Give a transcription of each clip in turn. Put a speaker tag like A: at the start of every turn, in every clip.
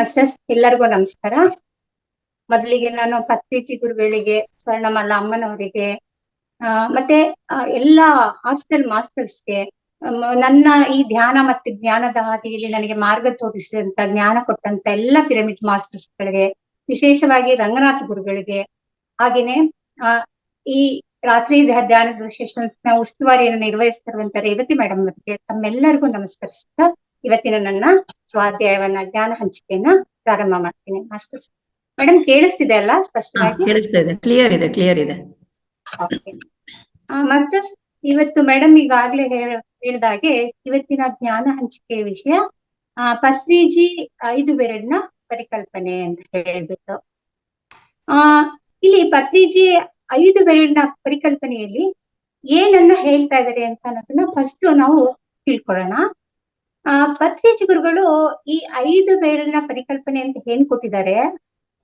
A: Masters ಎಲ್ಲರಿಗೂ ನಮಸ್ಕಾರ. ಮೊದಲಿಗೆ ನಾನು ಪತ್ರಿಜಿ ಗುರುಗಳಿಗೆ, ಸ್ವರ್ಣಮಾಲಾ ಅಮ್ಮನವರಿಗೆ, ಮತ್ತೆ ಎಲ್ಲಾ ಹಾಸ್ಟೆಲ್ ಮಾಸ್ಟರ್ಸ್ಗೆ, ನನ್ನ ಈ ಧ್ಯಾನ ಮತ್ತು ಜ್ಞಾನದ ಹಾದಿಯಲ್ಲಿ ನನಗೆ ಮಾರ್ಗ ತೋರಿಸಿದಂತ, ಜ್ಞಾನ ಕೊಟ್ಟಂತ ಎಲ್ಲ ಪಿರಮಿಡ್ ಮಾಸ್ಟರ್ಸ್ಗಳಿಗೆ, ವಿಶೇಷವಾಗಿ ರಂಗನಾಥ್ ಗುರುಗಳಿಗೆ, ಹಾಗೇನೆ ಈ ರಾತ್ರಿ ಧ್ಯಾನದ ಸೆಷನ್ಸ್ ನ ಉಸ್ತುವಾರಿಯನ್ನು ನಿರ್ವಹಿಸ್ತಿರುವಂತ ರೇವತಿ ಮೇಡಮ್ ಅವರಿಗೆ ತಮ್ಮೆಲ್ಲರಿಗೂ ನಮಸ್ಕರಿಸ್ತಾ ಇವತ್ತಿನ ನನ್ನ ಸ್ವಾಧ್ಯಾಯವನ್ನ, ಜ್ಞಾನ ಹಂಚಿಕೆಯನ್ನ ಪ್ರಾರಂಭ ಮಾಡ್ತೀನಿ. ಮಾಸ್ಟರ್ಸ್ ಮೇಡಮ್ ಕೇಳಿಸ್ತಿದೆ ಅಲ್ಲ ಸ್ಪಷ್ಟವಾಗಿ?
B: ಕೇಳಿಸ್ತಾ ಇದೆ, ಕ್ಲಿಯರ್ ಇದೆ.
A: ಮಾಸ್ಟರ್ಸ್, ಇವತ್ತು ಮೇಡಮ್ ಈಗಾಗ್ಲೇ ಹೇಳ್ದಾಗೆ ಇವತ್ತಿನ ಜ್ಞಾನ ಹಂಚಿಕೆಯ ವಿಷಯ ಪತ್ರಿಜಿ 5 ಬೆರಳಿನ ಪರಿಕಲ್ಪನೆ ಅಂತ ಹೇಳ್ಬಿಟ್ಟು. ಇಲ್ಲಿ ಪತ್ರಿಜಿ 5 ಬೆರಳಿನ ಪರಿಕಲ್ಪನೆಯಲ್ಲಿ ಏನನ್ನ ಹೇಳ್ತಾ ಇದ್ದಾರೆ ಅಂತ ಅನ್ನೋದನ್ನ ಫಸ್ಟ್ ನಾವು ತಿಳ್ಕೊಳ್ಳೋಣ. ಪತ್ರಿಜಿ ಗುರುಗಳು ಈ 5 ಬೆರಳಿನ ಪರಿಕಲ್ಪನೆ ಅಂತ ಏನ್ ಕೊಟ್ಟಿದ್ದಾರೆ,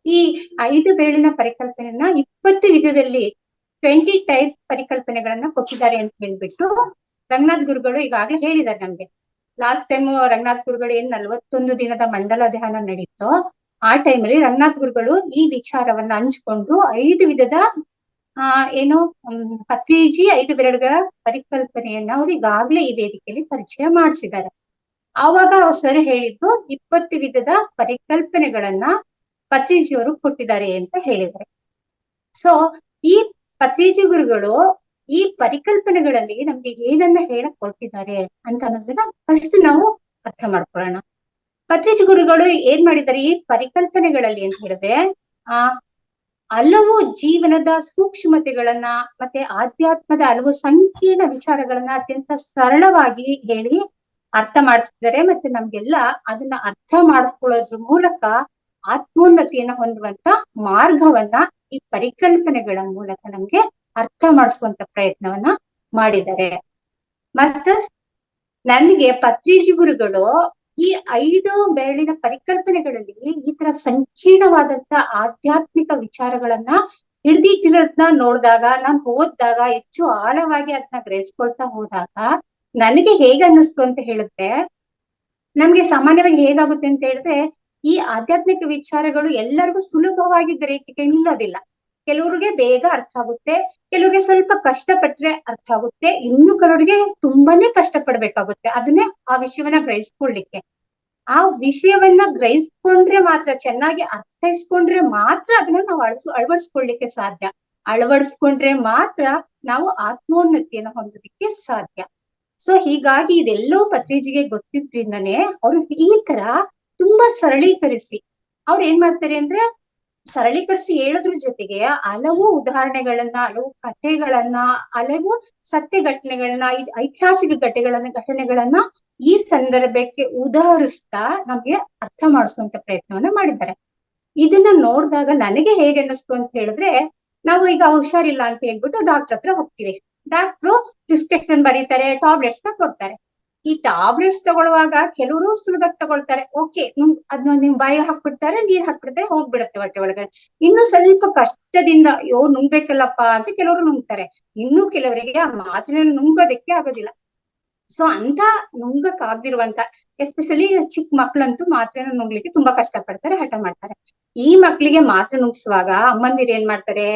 A: ಈ 5 ಬೆರಳಿನ ಪರಿಕಲ್ಪನೆಯನ್ನ 20 ವಿಧದಲ್ಲಿ 20 ಟೈಪ್ಸ್ ಪರಿಕಲ್ಪನೆಗಳನ್ನ ಕೊಟ್ಟಿದ್ದಾರೆ ಅಂತ ಹೇಳ್ಬಿಟ್ಟು ರಂಗನಾಥ್ ಗುರುಗಳು ಈಗಾಗಲೇ ಹೇಳಿದ್ದಾರೆ ನಮ್ಗೆ. ಲಾಸ್ಟ್ ಟೈಮ್ ರಂಗನಾಥ್ ಗುರುಗಳು ಏನ್ 41 ದಿನದ ಮಂಡಲ ಧ್ಯಾನ ನಡೀತೋ ಆ ಟೈಮಲ್ಲಿ ರಂಗನಾಥ್ ಗುರುಗಳು ಈ ವಿಚಾರವನ್ನ ಹಂಚ್ಕೊಂಡು 5 ವಿಧದ ಏನು ಪತ್ರಿಜಿ 5 ಬೆರಳುಗಳ ಪರಿಕಲ್ಪನೆಯನ್ನ ಅವ್ರು ಈಗಾಗ್ಲೇ ಈ ವೇದಿಕೆಯಲ್ಲಿ ಪರಿಚಯ ಮಾಡಿಸಿದ್ದಾರೆ. ಆವಾಗ ಸರ್ ಹೇಳಿದ್ದು 20 ವಿಧದ ಪರಿಕಲ್ಪನೆಗಳನ್ನ ಪತ್ರಿಜಿಯವರು ಕೊಟ್ಟಿದ್ದಾರೆ ಅಂತ ಹೇಳಿದ್ದಾರೆ. ಸೊ ಈ ಪತ್ರಿಜಿ ಗುರುಗಳು ಈ ಪರಿಕಲ್ಪನೆಗಳಲ್ಲಿ ನಮ್ಗೆ ಏನನ್ನ ಹೇಳಕ್ ಕೊಟ್ಟಿದ್ದಾರೆ ಅಂತ ಅನ್ನೋದನ್ನ ಫಸ್ಟ್ ನಾವು ಅರ್ಥ ಮಾಡ್ಕೊಳ್ಳೋಣ. ಪತ್ರಿಜಿ ಗುರುಗಳು ಏನ್ ಮಾಡಿದ್ದಾರೆ, ಈ ಪರಿಕಲ್ಪನೆಗಳಲ್ಲಿ ಅಂತ ಹೇಳಿದ್ರೆ ಹಲವು ಜೀವನದ ಸೂಕ್ಷ್ಮತೆಗಳನ್ನ ಮತ್ತೆ ಆಧ್ಯಾತ್ಮದ ಹಲವು ಸಂಕೀರ್ಣ ವಿಚಾರಗಳನ್ನ ಅತ್ಯಂತ ಸರಳವಾಗಿ ಹೇಳಿ ಅರ್ಥ ಮಾಡಿಸ್ತಿದ್ದಾರೆ. ಮತ್ತೆ ನಮ್ಗೆಲ್ಲ ಅದನ್ನ ಅರ್ಥ ಮಾಡ್ಕೊಳ್ಳೋದ್ರ ಮೂಲಕ ಆತ್ಮೋನ್ನತಿಯನ್ನ ಹೊಂದುವಂತ ಮಾರ್ಗವನ್ನ ಈ ಪರಿಕಲ್ಪನೆಗಳ ಮೂಲಕ ನಮ್ಗೆ ಅರ್ಥ ಮಾಡಿಸುವಂತ ಪ್ರಯತ್ನವನ್ನ ಮಾಡಿದ್ದಾರೆ. ಮಾಸ್ಟರ್ಸ್, ನನಗೆ ಪತ್ರಿಜಿ ಗುರುಗಳು ಈ 5 ಬೆರಳಿನ ಪರಿಕಲ್ಪನೆಗಳಲ್ಲಿ ಈ ತರ ಸಂಕೀರ್ಣವಾದಂತ ಆಧ್ಯಾತ್ಮಿಕ ವಿಚಾರಗಳನ್ನ ಹಿಡ್ದಿಟ್ಟಿರೋದನ್ನ ನೋಡಿದಾಗ, ನಾನು ಓದಿದಾಗ, ಹೆಚ್ಚು ಆಳವಾಗಿ ಅದನ್ನ ಗ್ರಹಿಸ್ಕೊಳ್ತಾ ಹೋದಾಗ ನನಗೆ ಹೇಗ ಅನ್ನಿಸ್ತು ಅಂತ ಹೇಳಿದ್ರೆ, ನಮ್ಗೆ ಸಾಮಾನ್ಯವಾಗಿ ಹೇಗಾಗುತ್ತೆ ಅಂತ ಹೇಳಿದ್ರೆ, ಈ ಆಧ್ಯಾತ್ಮಿಕ ವಿಚಾರಗಳು ಎಲ್ಲರಿಗೂ ಸುಲಭವಾಗಿ ಗ್ರಹಿಕೆ ನಿಲ್ಲೋದಿಲ್ಲ. ಕೆಲವ್ರಿಗೆ ಬೇಗ ಅರ್ಥ ಆಗುತ್ತೆ, ಕೆಲವ್ರಿಗೆ ಸ್ವಲ್ಪ ಕಷ್ಟಪಟ್ರೆ ಅರ್ಥ ಆಗುತ್ತೆ, ಇನ್ನು ಕೆಲವರಿಗೆ ತುಂಬಾನೇ ಕಷ್ಟ ಪಡ್ಬೇಕಾಗುತ್ತೆ ಅದನ್ನೇ ಆ ವಿಷಯವನ್ನ ಗ್ರಹಿಸ್ಕೊಳ್ಲಿಕ್ಕೆ. ಆ ವಿಷಯವನ್ನ ಗ್ರಹಿಸ್ಕೊಂಡ್ರೆ ಮಾತ್ರ, ಚೆನ್ನಾಗಿ ಅರ್ಥೈಸ್ಕೊಂಡ್ರೆ ಮಾತ್ರ ಅದನ್ನ ನಾವು ಅಳವಡಿಸ್ಕೊಳ್ಲಿಕ್ಕೆ ಸಾಧ್ಯ. ಅಳವಡಿಸ್ಕೊಂಡ್ರೆ ಮಾತ್ರ ನಾವು ಆತ್ಮೋನ್ನತಿಯನ್ನು ಹೊಂದೋದಿಕ್ಕೆ ಸಾಧ್ಯ. ಸೊ ಹೀಗಾಗಿ ಇದೆಲ್ಲವೂ ಪತ್ರಿಜಿಗೆ ಗೊತ್ತಿದ್ರಿಂದನೇ ಅವ್ರು ಈ ತರ ತುಂಬಾ ಸರಳೀಕರಿಸಿ ಅವ್ರು ಏನ್ ಮಾಡ್ತಾರೆ ಅಂದ್ರೆ, ಸರಳೀಕರಿಸಿ ಹೇಳೋದ್ರ ಜೊತೆಗೆ ಹಲವು ಉದಾಹರಣೆಗಳನ್ನ, ಹಲವು ಕಥೆಗಳನ್ನ, ಹಲವು ಸತ್ಯ ಘಟನೆಗಳನ್ನ, ಐತಿಹಾಸಿಕ ಘಟನೆಗಳನ್ನ ಈ ಸಂದರ್ಭಕ್ಕೆ ಉದಾಹರಿಸ್ತಾ ನಮ್ಗೆ ಅರ್ಥ ಮಾಡಿಸುವಂತ ಪ್ರಯತ್ನವನ್ನ ಮಾಡಿದ್ದಾರೆ. ಇದನ್ನ ನೋಡಿದಾಗ ನನಗೆ ಹೇಗೆ ಅನ್ನಿಸ್ತು ಅಂತ ಹೇಳಿದ್ರೆ, ನಾವು ಈಗ ಹುಷಾರಿಲ್ಲ ಅಂತ ಹೇಳ್ಬಿಟ್ಟು ಡಾಕ್ಟರ್ ಹತ್ರ ಹೋಗ್ತೀವಿ. ಡಾಕ್ಟ್ರು ಪ್ರಿಸ್ಕ್ರಿಪ್ಷನ್ ಬರೀತಾರೆ, ಟ್ಯಾಬ್ಲೆಟ್ಸ್ ನ ಕೊಡ್ತಾರೆ. ಈ ಟ್ಯಾಬ್ಲೆಟ್ಸ್ ತಗೊಳ್ಳುವಾಗ ಕೆಲವರು ಸುಲಭಕ್ಕೆ ತಗೊಳ್ತಾರೆ, ಓಕೆ ಅದನ್ನ ನಿಮ್ ಬಾಯಿ ಹಾಕ್ಬಿಡ್ತಾರೆ, ನೀರ್ ಹಾಕ್ಬಿಡ್ತಾರೆ, ಹೋಗ್ಬಿಡುತ್ತೆ ಹೊಟ್ಟೆ ಒಳಗಡೆ. ಇನ್ನು ಸ್ವಲ್ಪ ಕಷ್ಟದಿಂದ ನುಂಗ್ಬೇಕಲ್ಲಪ್ಪ ಅಂತ ಕೆಲವರು ನುಂಗ್ತಾರೆ. ಇನ್ನು ಕೆಲವರಿಗೆ ಆ ಮಾತ್ರೆನ ನುಂಗೋದಕ್ಕೆ ಆಗೋದಿಲ್ಲ. ಸೊ ಅಂತ ನುಂಗಕ್ ಆಗ್ದಿರುವಂತ, ಎಸ್ಪೆಷಲಿ ಚಿಕ್ಕ ಮಕ್ಳಂತೂ ಮಾತ್ರೆನ ನುಂಗ್ಲಿಕ್ಕೆ ತುಂಬಾ ಕಷ್ಟ ಪಡ್ತಾರೆ, ಹಠ ಮಾಡ್ತಾರೆ. ಈ ಮಕ್ಳಿಗೆ ಮಾತ್ರೆ ನುಂಗ್ಸುವಾಗ ಅಮ್ಮಂದಿರು ಏನ್ ಮಾಡ್ತಾರೆ,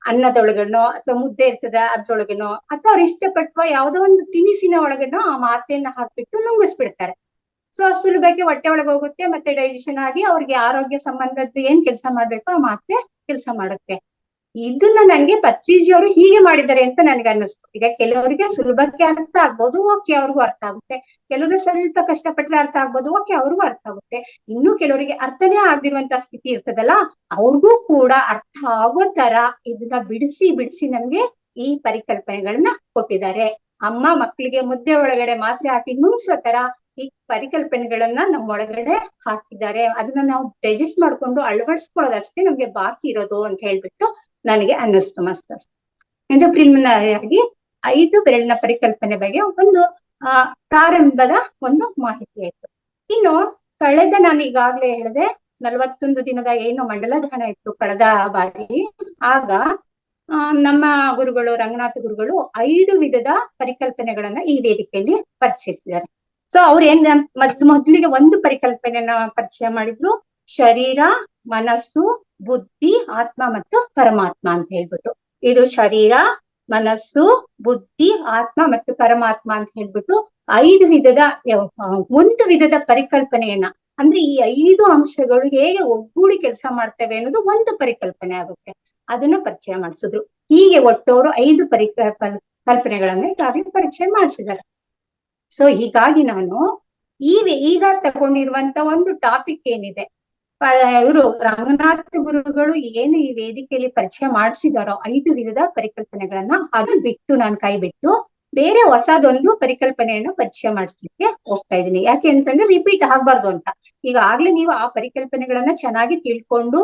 A: ಅನ್ನದೊಳಗನೋ ಅಥವಾ ಮುದ್ದೆ ಇರ್ತದ ಅದ್ರೊಳಗನೋ ಅಥವಾ ಅವ್ರು ಇಷ್ಟಪಟ್ಟವ ಯಾವ್ದೋ ಒಂದು ತಿನಿಸಿನ ಒಳಗನೋ ಆ ಮಾತ್ರೆಯನ್ನ ಹಾಕ್ಬಿಟ್ಟು ನುಂಗಿಸ್ಬಿಡ್ತಾರೆ. ಸೊ ಸುಲಭಕ್ಕೆ ಹೊಟ್ಟೆ ಒಳಗೆ ಹೋಗುತ್ತೆ, ಮತ್ತೆ ಡೈಜೆಷನ್ ಆಗಿ ಅವ್ರಿಗೆ ಆರೋಗ್ಯ ಸಂಬಂಧದ್ದು ಏನ್ ಕೆಲಸ ಮಾಡ್ಬೇಕು ಆ ಮಾತ್ರೆ ಕೆಲಸ ಮಾಡುತ್ತೆ. ಇದನ್ನ ನಂಗೆ ಪತ್ರಿಜಿ ಅವರು ಹೀಗೆ ಮಾಡಿದ್ದಾರೆ ಅಂತ ನನ್ಗೆ ಅನ್ನಿಸ್ತು. ಈಗ ಕೆಲವರಿಗೆ ಸುಲಭಕ್ಕೆ ಅರ್ಥ ಆಗ್ಬೋದು, ಓಕೆ ಅವ್ರಿಗೂ ಅರ್ಥ ಆಗುತ್ತೆ. ಕೆಲವರು ಸ್ವಲ್ಪ ಕಷ್ಟಪಟ್ಟರೆ ಅರ್ಥ ಆಗ್ಬೋದು, ಓಕೆ ಅವ್ರಿಗೂ ಅರ್ಥ ಆಗುತ್ತೆ. ಇನ್ನು ಕೆಲವರಿಗೆ ಅರ್ಥನೇ ಆಗದಿರುವಂತ ಸ್ಥಿತಿ ಇರ್ತದಲ್ಲ, ಅವ್ರಿಗೂ ಕೂಡ ಅರ್ಥ ಆಗೋ ತರ ಇದನ್ನ ಬಿಡಿಸಿ ನಮ್ಗೆ ಈ ಪರಿಕಲ್ಪನೆಗಳನ್ನ ಕೊಟ್ಟಿದ್ದಾರೆ. ಅಮ್ಮ ಮಕ್ಕಳಿಗೆ ಮುದ್ದೆ ಒಳಗಡೆ ಮಾತ್ರೆ ಹಾಕಿ ನುಂಗ್ಸೋ ತರ ಈ ಪರಿಕಲ್ಪನೆಗಳನ್ನ ನಮ್ಮ ಒಳಗಡೆ ಹಾಕಿದ್ದಾರೆ. ಅದನ್ನ ನಾವು ಡೈಜೆಸ್ಟ್ ಮಾಡ್ಕೊಂಡು ಅಳವಡಿಸ್ಕೊಳ್ಳೋದಷ್ಟೇ ನಮ್ಗೆ ಬಾಕಿ ಇರೋದು ಅಂತ ಹೇಳ್ಬಿಟ್ಟು ನನಗೆ ಅನ್ನಿಸ್ತು ಮಾಸ್ಟರ್ಸ್. ಇದು ಪ್ರಿಲಿಮಿನರಿ ಆಗಿ 5 ಬೆರಳಿನ ಪರಿಕಲ್ಪನೆ ಬಗ್ಗೆ ಒಂದು ಪ್ರಾರಂಭದ ಒಂದು ಮಾಹಿತಿ ಆಯ್ತು. ಇನ್ನು ಕಳೆದ ನಾನು ಈಗಾಗ್ಲೇ ಹೇಳಿದೆ 41 ದಿನದ ಏನು ಮಂಡಲ ಧ್ಯಾನ ಇತ್ತು ಕಳೆದ ಬಾರಿ, ಆಗ ನಮ್ಮ ಗುರುಗಳು ರಂಗನಾಥ ಗುರುಗಳು 5 ವಿಧದ ಪರಿಕಲ್ಪನೆಗಳನ್ನ ಈ ವೇದಿಕೆಯಲ್ಲಿ ಪರಿಚಯಿಸಿದ್ದಾರೆ. ಸೊ ಅವ್ರು ಮೊದ್ಲಿಗೆ ಒಂದು ಪರಿಕಲ್ಪನೆಯನ್ನ ಪರಿಚಯ ಮಾಡಿದ್ರು, ಶರೀರ, ಮನಸ್ಸು, ಬುದ್ಧಿ, ಆತ್ಮ ಮತ್ತು ಪರಮಾತ್ಮ ಅಂತ ಹೇಳ್ಬಿಟ್ಟು. ಇದು ಶರೀರ, ಮನಸ್ಸು, ಬುದ್ಧಿ, ಆತ್ಮ ಮತ್ತು ಪರಮಾತ್ಮ ಅಂತ ಹೇಳ್ಬಿಟ್ಟು 5 ವಿಧದ ಒಂದು ವಿಧದ ಪರಿಕಲ್ಪನೆಯನ್ನ, ಅಂದ್ರೆ ಈ 5 ಅಂಶಗಳು ಹೇಗೆ ಒಗ್ಗೂಡಿ ಕೆಲಸ ಮಾಡ್ತವೆ ಅನ್ನೋದು ಒಂದು ಪರಿಕಲ್ಪನೆ ಆಗುತ್ತೆ. ಅದನ್ನ ಪರಿಚಯ ಮಾಡಿಸಿದ್ರು. ಹೀಗೆ ಒಟ್ಟವರು 5 ಕಲ್ಪನೆಗಳನ್ನ ಈಗಾಗಲೇ ಪರಿಚಯ ಮಾಡಿಸಿದ್ದಾರೆ. ಸೊ ಹೀಗಾಗಿ ನಾನು ಈಗ ತಗೊಂಡಿರುವಂತ ಒಂದು ಟಾಪಿಕ್ ಏನಿದೆ, ಇವರು ರಂಗನಾಥ ಗುರುಗಳು ಏನು ಈ ವೇದಿಕೆಯಲ್ಲಿ ಪರಿಚಯ ಮಾಡಿಸಿದಾರೋ 5 ವಿಧದ ಪರಿಕಲ್ಪನೆಗಳನ್ನ, ಅದು ಬಿಟ್ಟು ನಾನು ಕೈ ಬಿಟ್ಟು ಬೇರೆ ಹೊಸದೊಂದು ಪರಿಕಲ್ಪನೆಯನ್ನ ಪರಿಚಯ ಮಾಡಿಸ್ಲಿಕ್ಕೆ ಹೋಗ್ತಾ ಇದ್ದೀನಿ. ಯಾಕೆ ಅಂತಂದ್ರೆ ರಿಪೀಟ್ ಆಗ್ಬಾರ್ದು ಅಂತ. ಈಗಾಗ್ಲೇ ನೀವು ಆ ಪರಿಕಲ್ಪನೆಗಳನ್ನ ಚೆನ್ನಾಗಿ ತಿಳ್ಕೊಂಡು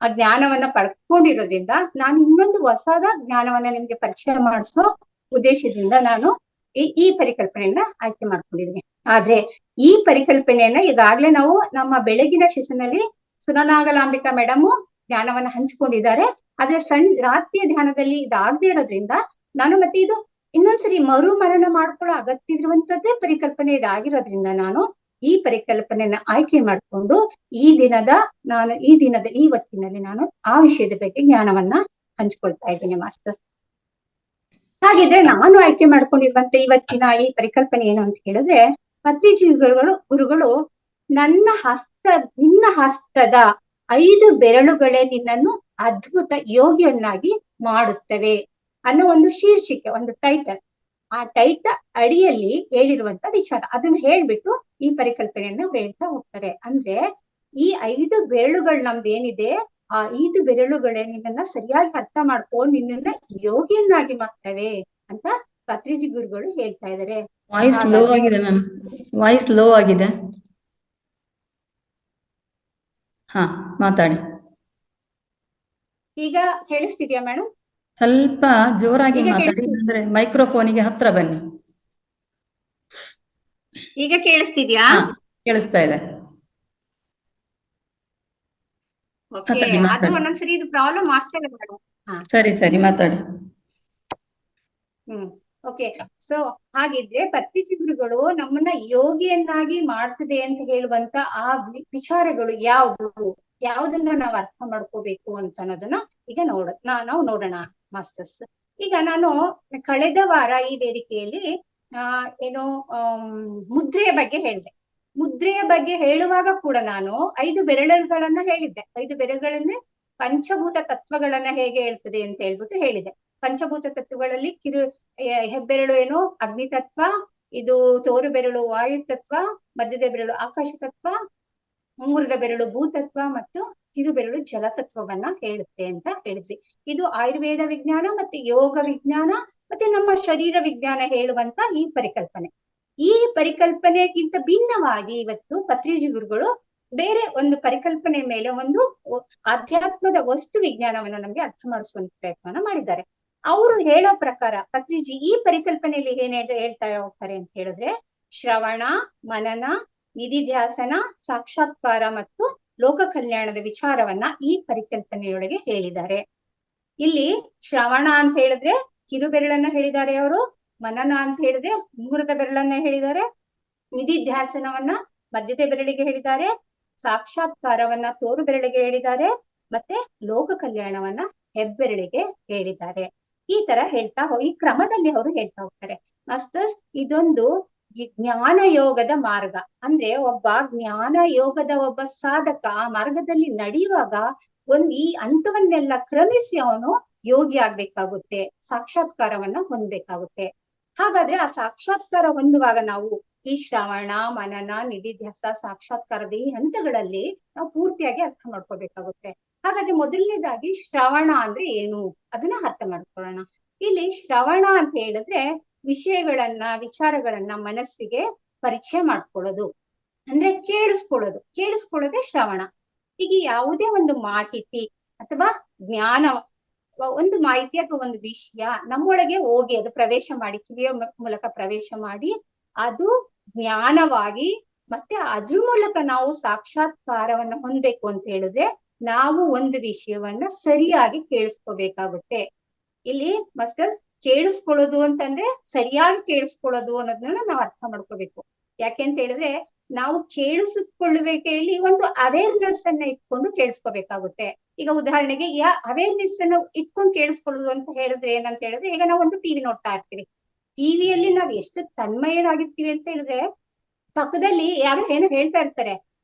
A: ಆ ಜ್ಞಾನವನ್ನ ಪಡ್ಕೊಂಡಿರೋದ್ರಿಂದ ನಾನು ಇನ್ನೊಂದು ಹೊಸದ ಜ್ಞಾನವನ್ನ ನಿಮ್ಗೆ ಪರಿಚಯ ಮಾಡಿಸೋ ಉದ್ದೇಶದಿಂದ ನಾನು ಈ ಪರಿಕಲ್ಪನೆಯನ್ನ ಆಯ್ಕೆ ಮಾಡ್ಕೊಂಡಿದ್ದೀನಿ. ಆದ್ರೆ ಈ ಪರಿಕಲ್ಪನೆಯನ್ನ ಈಗಾಗ್ಲೇ ನಾವು ನಮ್ಮ ಬೆಳಗಿನ ಸೆಷನ್ನಲ್ಲಿ ಸುನನಾಗಲಾಂಬಿಕಾ ಮೇಡಮ್ ಜ್ಞಾನವನ್ನ ಹಂಚ್ಕೊಂಡಿದ್ದಾರೆ. ಆದ್ರೆ ರಾತ್ರಿಯ ಧ್ಯಾನದಲ್ಲಿ ಇದಾಗದೇ ಇರೋದ್ರಿಂದ ನಾನು ಮತ್ತೆ ಇದು ಇನ್ನೊಂದ್ಸರಿ ಮರು ಮನನ ಮಾಡ್ಕೊಳ್ಳೋ ಅಗತ್ಯ ಇರುವಂತದ್ದೇ ಪರಿಕಲ್ಪನೆ ಇದಾಗಿರೋದ್ರಿಂದ ನಾನು ಈ ಪರಿಕಲ್ಪನೆಯನ್ನ ಆಯ್ಕೆ ಮಾಡ್ಕೊಂಡು ಇವತ್ತಿನಲ್ಲಿ ನಾನು ಆ ವಿಷಯದ ಬಗ್ಗೆ ಜ್ಞಾನವನ್ನ ಹಂಚ್ಕೊಳ್ತಾ ಇದ್ದೀನಿ ಮಾಸ್ಟರ್. ಹಾಗಿದ್ರೆ ನಾನು ಆಯ್ಕೆ ಮಾಡ್ಕೊಂಡಿರುವಂತ ಇವತ್ತಿನ ಈ ಪರಿಕಲ್ಪನೆ ಏನು ಅಂತ ಹೇಳಿದ್ರೆ, ಪತ್ರಿಜಿ ಗುರುಗಳು ನಿನ್ನ ಹಸ್ತದ 5 ಬೆರಳುಗಳೇ ನಿನ್ನನ್ನು ಅದ್ಭುತ ಯೋಗಿಯನ್ನಾಗಿ ಮಾಡುತ್ತವೆ ಅನ್ನೋ ಒಂದು ಶೀರ್ಷಿಕೆ, ಒಂದು ಟೈಟಲ್. ಆ ಟೈಟಲ್ ಅಡಿಯಲ್ಲಿ ಹೇಳಿರುವಂತ ವಿಚಾರ ಅದನ್ನ ಹೇಳ್ಬಿಟ್ಟು ಈ ಪರಿಕಲ್ಪನೆಯನ್ನ ಹೇಳ್ತಾ ಹೋಗ್ತಾರೆ. ಅಂದ್ರೆ ಈ 5 ಬೆರಳುಗಳು ನಮ್ದೇನಿದೆ, ಆ 5 ಬೆರಳುಗಳೇ ನಿನ್ನನ್ನ ಸರಿಯಾಗಿ ಅರ್ಥ ಮಾಡ್ಕೊಂಡು ನಿನ್ನನ್ನ ಯೋಗಿಯನ್ನಾಗಿ ಮಾಡ್ತವೆ ಅಂತ ಪತ್ರಿಜಿ ಗುರುಗಳು ಹೇಳ್ತಾ ಇದಾರೆ.
B: ವಾಯ್ಸ್ ಲೋ ಆಗಿದೆ ಮ್ಯಾಮ್, ವಾಯ್ಸ್ ಲೋ ಆಗಿದೆ. ಹಾ, ಮಾತಾಡಿ.
A: ಈಗ ಕೇಳಿಸ್ತಿದ್ಯಾ ಮೇಡಮ್?
B: ಸ್ವಲ್ಪ ಜೋರಾಗಿ ಮಾತಾಡಿ, ಅಂದ್ರೆ ಮೈಕ್ರೋಫೋನಿಗೆ ಹತ್ರ ಬನ್ನಿ.
A: ಈಗ ಕೇಳಿಸ್ತಿದ್ಯಾ?
B: ಕೇಳಿಸ್ತಾ ಇದೆ.
A: ಅದು ಒಂದೊಂದ್ಸರಿ ಇದು ಪ್ರಾಬ್ಲಮ್ ಆಗ್ತಾ ಇದೆ ಮೇಡಮ್.
B: ಸರಿ ಮಾತಾಡಿ.
A: ಓಕೆ. ಸೊ ಹಾಗಿದ್ರೆ ಪತ್ರಿಜಿ ಗುರುಗಳು ನಮ್ಮನ್ನ ಯೋಗಿಯನ್ನಾಗಿ ಮಾಡ್ತದೆ ಅಂತ ಹೇಳುವಂತ ಆ ವಿಚಾರಗಳು ಯಾವುದನ್ನ ನಾವು ಅರ್ಥ ಮಾಡ್ಕೋಬೇಕು ಅಂತ ಅನ್ನೋದನ್ನ ಈಗ ನಾವು ನೋಡೋಣ ಮಾಸ್ಟರ್ಸ್. ಈಗ ನಾನು ಕಳೆದ ವಾರ ಈ ವೇದಿಕೆಯಲ್ಲಿ ಮುದ್ರೆಯ ಬಗ್ಗೆ ಹೇಳಿದೆ. ಮುದ್ರೆಯ ಬಗ್ಗೆ ಹೇಳುವಾಗ ಕೂಡ ನಾನು 5 ಬೆರಳುಗಳನ್ನ ಹೇಳಿದ್ದೆ. 5 ಬೆರಳುಗಳನ್ನೇ ಪಂಚಭೂತ ತತ್ವಗಳನ್ನ ಹೇಗೆ ಹೇಳ್ತದೆ ಅಂತ ಹೇಳ್ಬಿಟ್ಟು ಹೇಳಿದೆ. ಪಂಚಭೂತ ತತ್ವಗಳಲ್ಲಿ ಹೆಬ್ಬೆರಳು ಏನು ಅಗ್ನಿ ತತ್ವ, ಇದು ತೋರು ಬೆರಳು ವಾಯು ತತ್ವ, ಮಧ್ಯದ ಬೆರಳು ಆಕಾಶ ತತ್ವ, ಉಂಗುರದ ಬೆರಳು ಭೂತತ್ವ ಮತ್ತು ಕಿರು ಬೆರಳು ಜಲತತ್ವವನ್ನ ಹೇಳುತ್ತೆ ಅಂತ ಹೇಳಿದ್ವಿ. ಇದು ಆಯುರ್ವೇದ ವಿಜ್ಞಾನ ಮತ್ತೆ ಯೋಗ ವಿಜ್ಞಾನ ಮತ್ತೆ ನಮ್ಮ ಶರೀರ ವಿಜ್ಞಾನ ಹೇಳುವಂತ ಈ ಪರಿಕಲ್ಪನೆ. ಈ ಪರಿಕಲ್ಪನೆಗಿಂತ ಭಿನ್ನವಾಗಿ ಇವತ್ತು ಪತ್ರಿಜಿ ಗುರುಗಳು ಬೇರೆ ಒಂದು ಪರಿಕಲ್ಪನೆ ಮೇಲೆ ಒಂದು ಆಧ್ಯಾತ್ಮದ ವಸ್ತು ವಿಜ್ಞಾನವನ್ನ ನಮ್ಗೆ ಅರ್ಥ ಮಾಡಿಸುವಂತ ಪ್ರಯತ್ನವನ್ನ ಮಾಡಿದ್ದಾರೆ. ಅವರು ಹೇಳೋ ಪ್ರಕಾರ ಪತ್ರಿಜಿ ಈ ಪರಿಕಲ್ಪನೆಯಲ್ಲಿ ಏನ್ ಹೇಳ್ತಾ ಹೋಗ್ತಾರೆ ಅಂತ ಹೇಳಿದ್ರೆ, ಶ್ರವಣ, ಮನನ, ನಿಧಿಧ್ಯಾಸನ, ಸಾಕ್ಷಾತ್ಕಾರ ಮತ್ತು ಲೋಕ ಕಲ್ಯಾಣದ ವಿಚಾರವನ್ನ ಈ ಪರಿಕಲ್ಪನೆಯೊಳಗೆ ಹೇಳಿದ್ದಾರೆ. ಇಲ್ಲಿ ಶ್ರವಣ ಅಂತ ಹೇಳಿದ್ರೆ ಕಿರು ಬೆರಳನ್ನ ಹೇಳಿದ್ದಾರೆ ಅವರು, ಮನನ ಅಂತ ಹೇಳಿದ್ರೆ ಉಂಗುರದ ಬೆರಳನ್ನ ಹೇಳಿದ್ದಾರೆ, ನಿಧಿಧ್ಯಾಸನವನ್ನ ಮಧ್ಯದ ಬೆರಳಿಗೆ ಹೇಳಿದ್ದಾರೆ, ಸಾಕ್ಷಾತ್ಕಾರವನ್ನ ತೋರು ಬೆರಳಿಗೆ ಹೇಳಿದ್ದಾರೆ, ಮತ್ತೆ ಲೋಕ ಕಲ್ಯಾಣವನ್ನ ಹೆಬ್ಬೆರಳಿಗೆ ಹೇಳಿದ್ದಾರೆ. ಈ ತರ ಈ ಕ್ರಮದಲ್ಲಿ ಅವರು ಹೇಳ್ತಾ ಹೋಗ್ತಾರೆ. ಮಾಸ್ಟರ್ಸ್, ಇದೊಂದು ಜ್ಞಾನ ಯೋಗದ ಮಾರ್ಗ. ಅಂದ್ರೆ ಒಬ್ಬ ಜ್ಞಾನ ಯೋಗದ ಒಬ್ಬ ಸಾಧಕ ಆ ಮಾರ್ಗದಲ್ಲಿ ನಡೆಯುವಾಗ ಈ ಹಂತವನ್ನೆಲ್ಲ ಕ್ರಮಿಸಿ ಅವನು ಯೋಗಿ ಆಗ್ಬೇಕಾಗುತ್ತೆ, ಸಾಕ್ಷಾತ್ಕಾರವನ್ನ ಹೊಂದ್ಬೇಕಾಗುತ್ತೆ. ಹಾಗಾದ್ರೆ ಆ ಸಾಕ್ಷಾತ್ಕಾರ ಹೊಂದುವಾಗ ನಾವು ಈ ಶ್ರವಣ, ಮನನ, ನಿಧಿಧ್ಯಾಸ, ಸಾಕ್ಷಾತ್ಕಾರದ ಈ ಹಂತಗಳಲ್ಲಿ ನಾವು ಪೂರ್ತಿಯಾಗಿ ಅರ್ಥ ಮಾಡ್ಕೋಬೇಕಾಗುತ್ತೆ. ಹಾಗಾದ್ರೆ ಮೊದಲನೇದಾಗಿ ಶ್ರವಣ ಅಂದ್ರೆ ಏನು ಅದನ್ನ ಅರ್ಥ ಮಾಡ್ಕೊಳ್ಳೋಣ. ಇಲ್ಲಿ ಶ್ರವಣ ಅಂತ ಹೇಳಿದ್ರೆ ವಿಚಾರಗಳನ್ನ ಮನಸ್ಸಿಗೆ ಪರಿಚಯ ಮಾಡ್ಕೊಳ್ಳೋದು, ಅಂದ್ರೆ ಕೇಳಿಸ್ಕೊಳ್ಳೋದೇ ಶ್ರವಣ. ಈಗ ಯಾವುದೇ ಒಂದು ಮಾಹಿತಿ ಅಥವಾ ಜ್ಞಾನ, ಒಂದು ಮಾಹಿತಿ ಅಥವಾ ಒಂದು ವಿಷಯ ನಮ್ಮೊಳಗೆ ಹೋಗಿ ಅದು ಪ್ರವೇಶ ಮಾಡಿ, ಕಿವಿಯ ಮೂಲಕ ಪ್ರವೇಶ ಮಾಡಿ ಅದು ಜ್ಞಾನವಾಗಿ ಮತ್ತೆ ಅದ್ರ ಮೂಲಕ ನಾವು ಸಾಕ್ಷಾತ್ಕಾರವನ್ನ ಹೊಂದಬೇಕು ಅಂತ ಹೇಳಿದ್ರೆ ನಾವು ಒಂದು ವಿಷಯವನ್ನ ಸರಿಯಾಗಿ ಕೇಳಿಸ್ಕೋಬೇಕಾಗುತ್ತೆ. ಇಲ್ಲಿ ಮಾಸ್ಟರ್ ಕೇಳಿಸ್ಕೊಳ್ಳೋದು ಅಂತಂದ್ರೆ ಸರಿಯಾಗಿ ಕೇಳಿಸ್ಕೊಳ್ಳೋದು ಅನ್ನೋದನ್ನ ನಾವು ಅರ್ಥ ಮಾಡ್ಕೋಬೇಕು. ಯಾಕೆ ಅಂತ ಹೇಳಿದ್ರೆ ನಾವು ಕೇಳಿಸಿಕೊಳ್ಳುವಿಕೆಯಲ್ಲಿ ಒಂದು ಅವೇರ್ನೆಸ್ ಅನ್ನ ಇಟ್ಕೊಂಡು ಕೇಳಿಸ್ಕೋಬೇಕಾಗುತ್ತೆ. ಈಗ ಉದಾಹರಣೆಗೆ ಅವೇರ್ನೆಸ್ ಅನ್ನು ಇಟ್ಕೊಂಡು ಕೇಳಿಸ್ಕೊಳ್ಳೋದು ಅಂತ ಹೇಳಿದ್ರೆ ಏನಂತ ಹೇಳಿದ್ರೆ, ಈಗ ನಾವು ಒಂದು ಟಿವಿ ನೋಡ್ತಾ ಇರ್ತೀವಿ. ಟಿವಿಯಲ್ಲಿ ನಾವ್ ಎಷ್ಟು ತನ್ಮಯರಾಗಿರ್ತೀವಿ ಅಂತ ಹೇಳಿದ್ರೆ, ಪಕ್ಕದಲ್ಲಿ ಯಾರು ಏನೋ ಹೇಳ್ತಾ ಇರ್ತಾರೆ,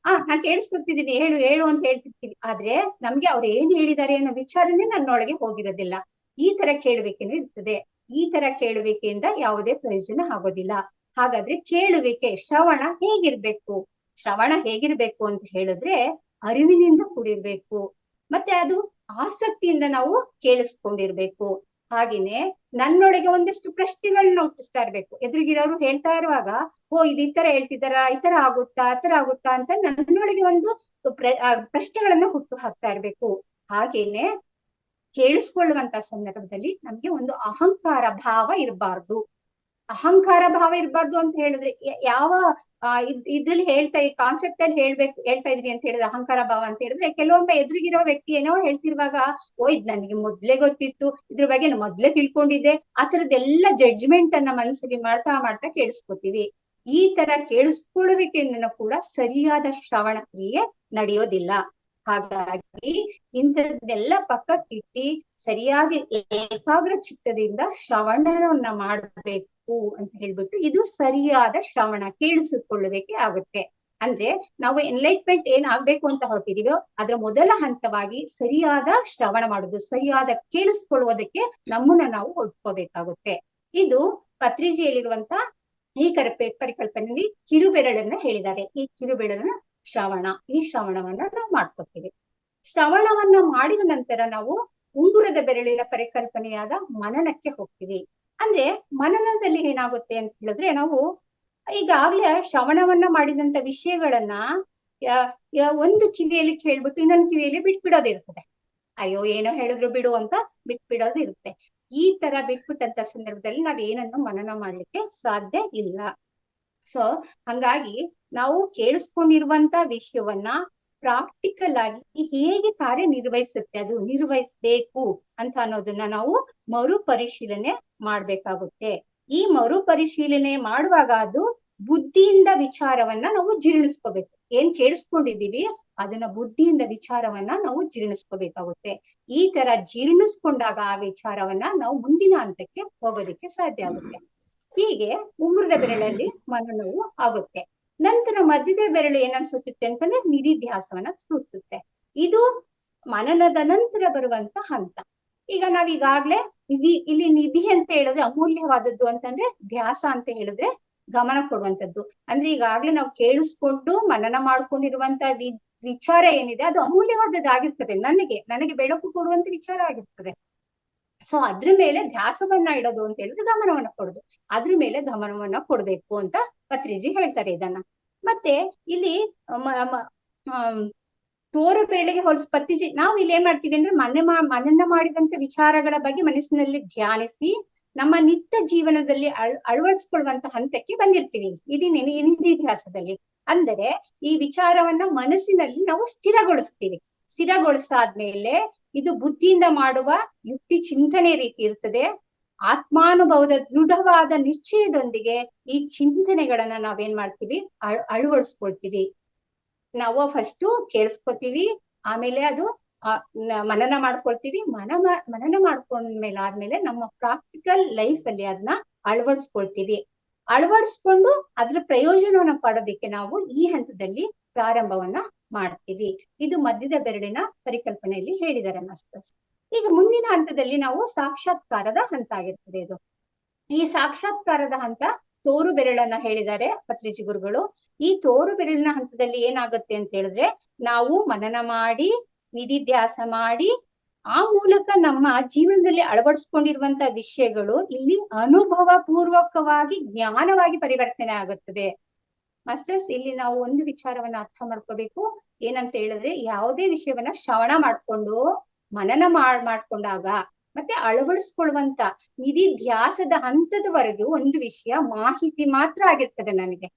A: ನಾನ್ ಕೇಳಿಸ್ಕೊತಿದ್ದೀನಿ, ಹೇಳು ಹೇಳು ಅಂತ ಹೇಳ್ತಿರ್ತೀವಿ. ಆದ್ರೆ ನಮ್ಗೆ ಅವ್ರು ಏನ್ ಹೇಳಿದ್ದಾರೆ ಅನ್ನೋ ವಿಚಾರನೇ ನನ್ನೊಳಗೆ ಹೋಗಿರೋದಿಲ್ಲ. ಈ ತರ ಕೇಳುವಿಕೆನೂ ಇರ್ತದೆ. ಈ ತರ ಕೇಳುವಿಕೆಯಿಂದ ಯಾವುದೇ ಪ್ರಯೋಜನ ಆಗೋದಿಲ್ಲ. ಹಾಗಾದ್ರೆ ಕೇಳುವಿಕೆ, ಶ್ರವಣ ಹೇಗಿರ್ಬೇಕು? ಶ್ರವಣ ಹೇಗಿರ್ಬೇಕು ಅಂತ ಹೇಳಿದ್ರೆ ಅರಿವಿನಿಂದ ಕೂಡಿರ್ಬೇಕು. ಮತ್ತೆ ಅದು ಆಸಕ್ತಿಯಿಂದ ನಾವು ಕೇಳಿಸ್ಕೊಂಡಿರ್ಬೇಕು. ಹಾಗೇನೆ ನನ್ನೊಳಗೆ ಒಂದಷ್ಟು ಪ್ರಶ್ನೆಗಳನ್ನ ಹುಟ್ಟಿಸ್ತಾ ಇರ್ಬೇಕು. ಎದುರಿಗಿರೋರು ಹೇಳ್ತಾ ಇರುವಾಗ, ಇದು ಈ ತರ ಹೇಳ್ತಿದಾರ, ಈ ತರ ಆಗುತ್ತಾ, ಆ ತರ ಆಗುತ್ತಾ ಅಂತ ನನ್ನೊಳಗೆ ಒಂದು ಪ್ರಶ್ನೆಗಳನ್ನ ಹುಟ್ಟು ಹಾಕ್ತಾ ಇರ್ಬೇಕು. ಹಾಗೇನೆ ಕೇಳಿಸ್ಕೊಳ್ಳುವಂತ ಸಂದರ್ಭದಲ್ಲಿ ನಮ್ಗೆ ಒಂದು ಅಹಂಕಾರ ಭಾವ ಇರಬಾರ್ದು. ಅಹಂಕಾರ ಭಾವ ಇರಬಾರ್ದು ಅಂತ ಹೇಳಿದ್ರೆ ಯಾವ ಇದ್ರಲ್ಲಿ ಈ ಕಾನ್ಸೆಪ್ಟ್ ಅಲ್ಲಿ ಹೇಳ್ತಾ ಇದೀನಿ ಅಂತ ಹೇಳಿದ್ರೆ, ಅಹಂಕಾರ ಭಾವ ಅಂತ ಹೇಳಿದ್ರೆ ಕೆಲವೊಮ್ಮೆ ಎದುರಿಗಿರೋ ವ್ಯಕ್ತಿ ಏನೋ ಹೇಳ್ತಿರುವಾಗ, ಇದ್ ನನಗೆ ಮೊದ್ಲೇ ಗೊತ್ತಿತ್ತು, ಇದ್ರ ಬಗ್ಗೆ ನಾನು ಮೊದ್ಲೇ ತಿಳ್ಕೊಂಡಿದ್ದೆ, ಆ ತರದ್ದೆಲ್ಲ ಜಡ್ಜ್ಮೆಂಟ್ ಅನ್ನ ಮನಸ್ಸಲ್ಲಿ ಮಾಡ್ತಾ ಮಾಡ್ತಾ ಕೇಳಿಸ್ಕೊತೀವಿ. ಈ ತರ ಕೇಳಿಸ್ಕೊಳ್ಳುವಿಕೆಯಿಂದ ಕೂಡ ಸರಿಯಾದ ಶ್ರವಣ ಕ್ರಿಯೆ ನಡೆಯೋದಿಲ್ಲ. ಹಾಗಾಗಿ ಇಂಥದ್ದೆಲ್ಲ ಪಕ್ಕಕ್ಕಿಟ್ಟಿ ಸರಿಯಾಗಿ ಏಕಾಗ್ರ ಚಿತ್ತದಿಂದ ಶ್ರವಣವನ್ನ ಮಾಡಬೇಕು ಅಂತ ಹೇಳ್ಬಿಟ್ಟು, ಇದು ಸರಿಯಾದ ಶ್ರವಣ, ಕೇಳಿಸಿಕೊಳ್ಳುವಿಕೆ ಆಗುತ್ತೆ. ಅಂದ್ರೆ ನಾವು ಎನ್ಲೈಟ್ಮೆಂಟ್ ಏನ್ ಆಗ್ಬೇಕು ಅಂತ ಹೊರಟಿದೀವೋ ಅದ್ರ ಮೊದಲ ಹಂತವಾಗಿ ಸರಿಯಾದ ಶ್ರವಣ ಮಾಡುದು, ಸರಿಯಾದ ಕೇಳಿಸ್ಕೊಳ್ಳುವುದಕ್ಕೆ ನಮ್ಮನ್ನ ನಾವು ಹೊಡ್ಕೋಬೇಕಾಗುತ್ತೆ. ಇದು ಪತ್ರಿಜಿಯಲ್ಲಿರುವಂತ ಈ ಪರಿಕಲ್ಪನೆಯಲ್ಲಿ ಕಿರುಬೆರಳನ್ನ ಹೇಳಿದ್ದಾರೆ. ಈ ಕಿರುಬೆರಳನ್ನ ಶ್ರವಣ, ಈ ಶ್ರವಣವನ್ನ ನಾವು ಮಾಡ್ಕೋತೀವಿ. ಶ್ರವಣವನ್ನ ಮಾಡಿದ ನಂತರ ನಾವು ಉಂಗುರದ ಬೆರಳಿನ ಪರಿಕಲ್ಪನೆಯಾದ ಮನನಕ್ಕೆ ಹೋಗ್ತೀವಿ. ಅಂದ್ರೆ ಮನನದಲ್ಲಿ ಏನಾಗುತ್ತೆ ಅಂತ ಹೇಳಿದ್ರೆ, ನಾವು ಈಗಾಗ್ಲೇ ಶ್ರವಣವನ್ನ ಮಾಡಿದಂತ ವಿಷಯಗಳನ್ನ ಒಂದು ಕಿವಿಯಲ್ಲಿ ಕೇಳ್ಬಿಟ್ಟು ಇನ್ನೊಂದು ಕಿವಿಯಲ್ಲಿ ಬಿಟ್ಬಿಡೋದಿರ್ತದೆ. ಅಯ್ಯೋ ಏನೋ ಹೇಳಿದ್ರು ಬಿಡು ಅಂತ ಬಿಟ್ಬಿಡೋದು ಇರುತ್ತೆ. ಈ ತರ ಬಿಟ್ಬಿಟ್ಟಂತ ಸಂದರ್ಭದಲ್ಲಿ ನಾವ್ ಏನನ್ನು ಮನನ ಮಾಡ್ಲಿಕ್ಕೆ ಸಾಧ್ಯ ಇಲ್ಲ. ಸೊ ಹಂಗಾಗಿ ನಾವು ಕೇಳಿಸ್ಕೊಂಡಿರುವಂತ ವಿಷಯವನ್ನ ಪ್ರಾಕ್ಟಿಕಲ್ ಆಗಿ ಹೇಗೆ ಕಾರ್ಯನಿರ್ವಹಿಸುತ್ತೆ, ಅದು ನಿರ್ವಹಿಸ್ಬೇಕು ಅಂತ ಅನ್ನೋದನ್ನ ನಾವು ಮರುಪರಿಶೀಲನೆ ಮಾಡ್ಬೇಕಾಗುತ್ತೆ. ಈ ಮರುಪರಿಶೀಲನೆ ಮಾಡುವಾಗ ಅದು ಬುದ್ಧಿಯಿಂದ ವಿಚಾರವನ್ನ ನಾವು ಜೀರ್ಣಿಸ್ಕೋಬೇಕು. ಏನ್ ಕೇಳಿಸ್ಕೊಂಡಿದೀವಿ ಅದನ್ನ ಬುದ್ಧಿಯಿಂದ ವಿಚಾರವನ್ನ ನಾವು ಜೀರ್ಣಿಸ್ಕೋಬೇಕಾಗುತ್ತೆ. ಈ ತರ ಜೀರ್ಣಿಸ್ಕೊಂಡಾಗ ಆ ವಿಚಾರವನ್ನ ನಾವು ಮುಂದಿನ ಹಂತಕ್ಕೆ ಹೋಗೋದಿಕ್ಕೆ ಸಾಧ್ಯ ಆಗುತ್ತೆ. ಹೀಗೆ ಉಂಗುರದ ಬೆರಳಲ್ಲಿ ಮನನವು ಆಗುತ್ತೆ. ನಂತರ ಮಧ್ಯದ ಬೆರಳು ಏನನ್ನ ಸೂಚಿಸುತ್ತೆ ಅಂತಂದ್ರೆ ನಿಧಿಧ್ಯಾಸವನ್ನ ಸೂಚಿಸುತ್ತೆ. ಇದು ಮನನದ ನಂತರ ಬರುವಂತ ಹಂತ. ಈಗ ನಾವೀಗಾಗ್ಲೇ ಇಲ್ಲಿ ನಿಧಿ ಅಂತ ಹೇಳಿದ್ರೆ ಅಮೂಲ್ಯವಾದದ್ದು ಅಂತಂದ್ರೆ, ಧ್ಯಾಸ ಅಂತ ಹೇಳಿದ್ರೆ ಗಮನ ಕೊಡುವಂತದ್ದು. ಅಂದ್ರೆ ಈಗಾಗ್ಲೇ ನಾವು ಕೇಳಿಸ್ಕೊಂಡು ಮನನ ಮಾಡ್ಕೊಂಡಿರುವಂತ ವಿಚಾರ ಏನಿದೆ ಅದು ಅಮೂಲ್ಯವಾದದ್ದಾಗಿರ್ತದೆ. ನನಗೆ ಬೆಳಕು ಕೊಡುವಂತ ವಿಚಾರ ಆಗಿರ್ತದೆ. ಸೊ ಅದ್ರ ಮೇಲೆ ಧ್ಯಾಸವನ್ನ ಇಡೋದು ಅಂತ ಹೇಳಿದ್ರೆ ಗಮನವನ್ನ ಕೊಡುದು, ಅದ್ರ ಮೇಲೆ ಗಮನವನ್ನ ಕೊಡ್ಬೇಕು ಅಂತ ಪತ್ರಿಜಿ ಹೇಳ್ತಾರೆ ಇದನ್ನ. ಮತ್ತೆ ಇಲ್ಲಿ ತೋರು ಬೆರಳಿಗೆ ಪತ್ರಿಜಿ ನಾವು ಇಲ್ಲಿ ಏನ್ ಮಾಡ್ತೀವಿ ಅಂದ್ರೆ ಮನನ ಮಾಡಿದಂತ ವಿಚಾರಗಳ ಬಗ್ಗೆ ಮನಸ್ಸಿನಲ್ಲಿ ಧ್ಯಾನಿಸಿ ನಮ್ಮ ನಿತ್ಯ ಜೀವನದಲ್ಲಿ ಅಳವಡಿಸ್ಕೊಳ್ಳುವಂತ ಹಂತಕ್ಕೆ ಬಂದಿರ್ತೀವಿ ನಿಧಿಧ್ಯಾಸದಲ್ಲಿ. ಅಂದರೆ ಈ ವಿಚಾರವನ್ನ ಮನಸ್ಸಿನಲ್ಲಿ ನಾವು ಸ್ಥಿರಗೊಳಿಸ್ತೀವಿ. ಸ್ಥಿರಗೊಳಿಸಾದ್ಮೇಲೆ ಇದು ಬುದ್ಧಿಯಿಂದ ಮಾಡುವ ಯುಕ್ತಿ ಚಿಂತನೆ ರೀತಿ ಇರ್ತದೆ. ಆತ್ಮಾನುಭವದ ದೃಢವಾದ ನಿಶ್ಚಯದೊಂದಿಗೆ ಈ ಚಿಂತನೆಗಳನ್ನ ನಾವೇನ್ ಮಾಡ್ತೀವಿ, ಅಳವಡಿಸ್ಕೊಳ್ತೀವಿ. ನಾವು ಫಸ್ಟ್ ಕೇಳಿಸ್ಕೊತೀವಿ, ಆಮೇಲೆ ಅದು ಮನನ ಮಾಡ್ಕೊಳ್ತೀವಿ. ಮನನ ಮಾಡ್ಕೊಂಡ್ಮೇಲೆ ಆದ್ಮೇಲೆ ನಮ್ಮ ಪ್ರಾಕ್ಟಿಕಲ್ ಲೈಫ್ ಅಲ್ಲಿ ಅದನ್ನ ಅಳವಡಿಸ್ಕೊಳ್ತೀವಿ. ಅಳವಡಿಸ್ಕೊಂಡು ಅದ್ರ ಪ್ರಯೋಜನವನ್ನ ಪಡೋದಿಕ್ಕೆ ನಾವು ಈ ಹಂತದಲ್ಲಿ ಪ್ರಾರಂಭವನ್ನ ಮಾಡ್ತೀವಿ. ಇದು ಮಧ್ಯದ ಬೆರಳಿನ ಪರಿಕಲ್ಪನೆಯಲ್ಲಿ ಹೇಳಿದ್ದಾರೆ ಮಾಸ್ಟರ್ಸ್. ಈಗ ಮುಂದಿನ ಹಂತದಲ್ಲಿ ನಾವು ಸಾಕ್ಷಾತ್ಕಾರದ ಹಂತ ಆಗಿರ್ತದೆ. ಇದು ಈ ಸಾಕ್ಷಾತ್ಕಾರದ ಹಂತ ತೋರು ಬೆರಳನ್ನ ಹೇಳಿದ್ದಾರೆ ಪತ್ರಿಜಿ ಗುರುಗಳು. ಈ ತೋರು ಬೆರಳಿನ ಹಂತದಲ್ಲಿ ಏನಾಗುತ್ತೆ ಅಂತ ಹೇಳಿದ್ರೆ, ನಾವು ಮನನ ಮಾಡಿ ನಿಧಿಧ್ಯಾಸ ಮಾಡಿ ಆ ಮೂಲಕ ನಮ್ಮ ಜೀವನದಲ್ಲಿ ಅಳವಡಿಸ್ಕೊಂಡಿರುವಂತ ವಿಷಯಗಳು ಇಲ್ಲಿ ಅನುಭವ ಪೂರ್ವಕವಾಗಿ ಜ್ಞಾನವಾಗಿ ಪರಿವರ್ತನೆ ಆಗುತ್ತದೆ. ಮಾಸ್ಟರ್ಸ್, ಇಲ್ಲಿ ನಾವು ಒಂದು ವಿಚಾರವನ್ನ ಅರ್ಥ ಮಾಡ್ಕೋಬೇಕು. ಏನಂತ ಹೇಳಿದ್ರೆ, ಯಾವುದೇ ವಿಷಯವನ್ನ ಶ್ರವಣ ಮಾಡ್ಕೊಂಡು ಮನನ ಮಾಡ್ಕೊಂಡಾಗ ಮತ್ತೆ ಅಳವಡಿಸ್ಕೊಳ್ಳುವಂತ ನಿಧಿಧ್ಯಾಸದ ಹಂತದವರೆಗೂ ಒಂದು ವಿಷಯ ಮಾಹಿತಿ ಮಾತ್ರ ಆಗಿರ್ತದೆ. ನನಗೆ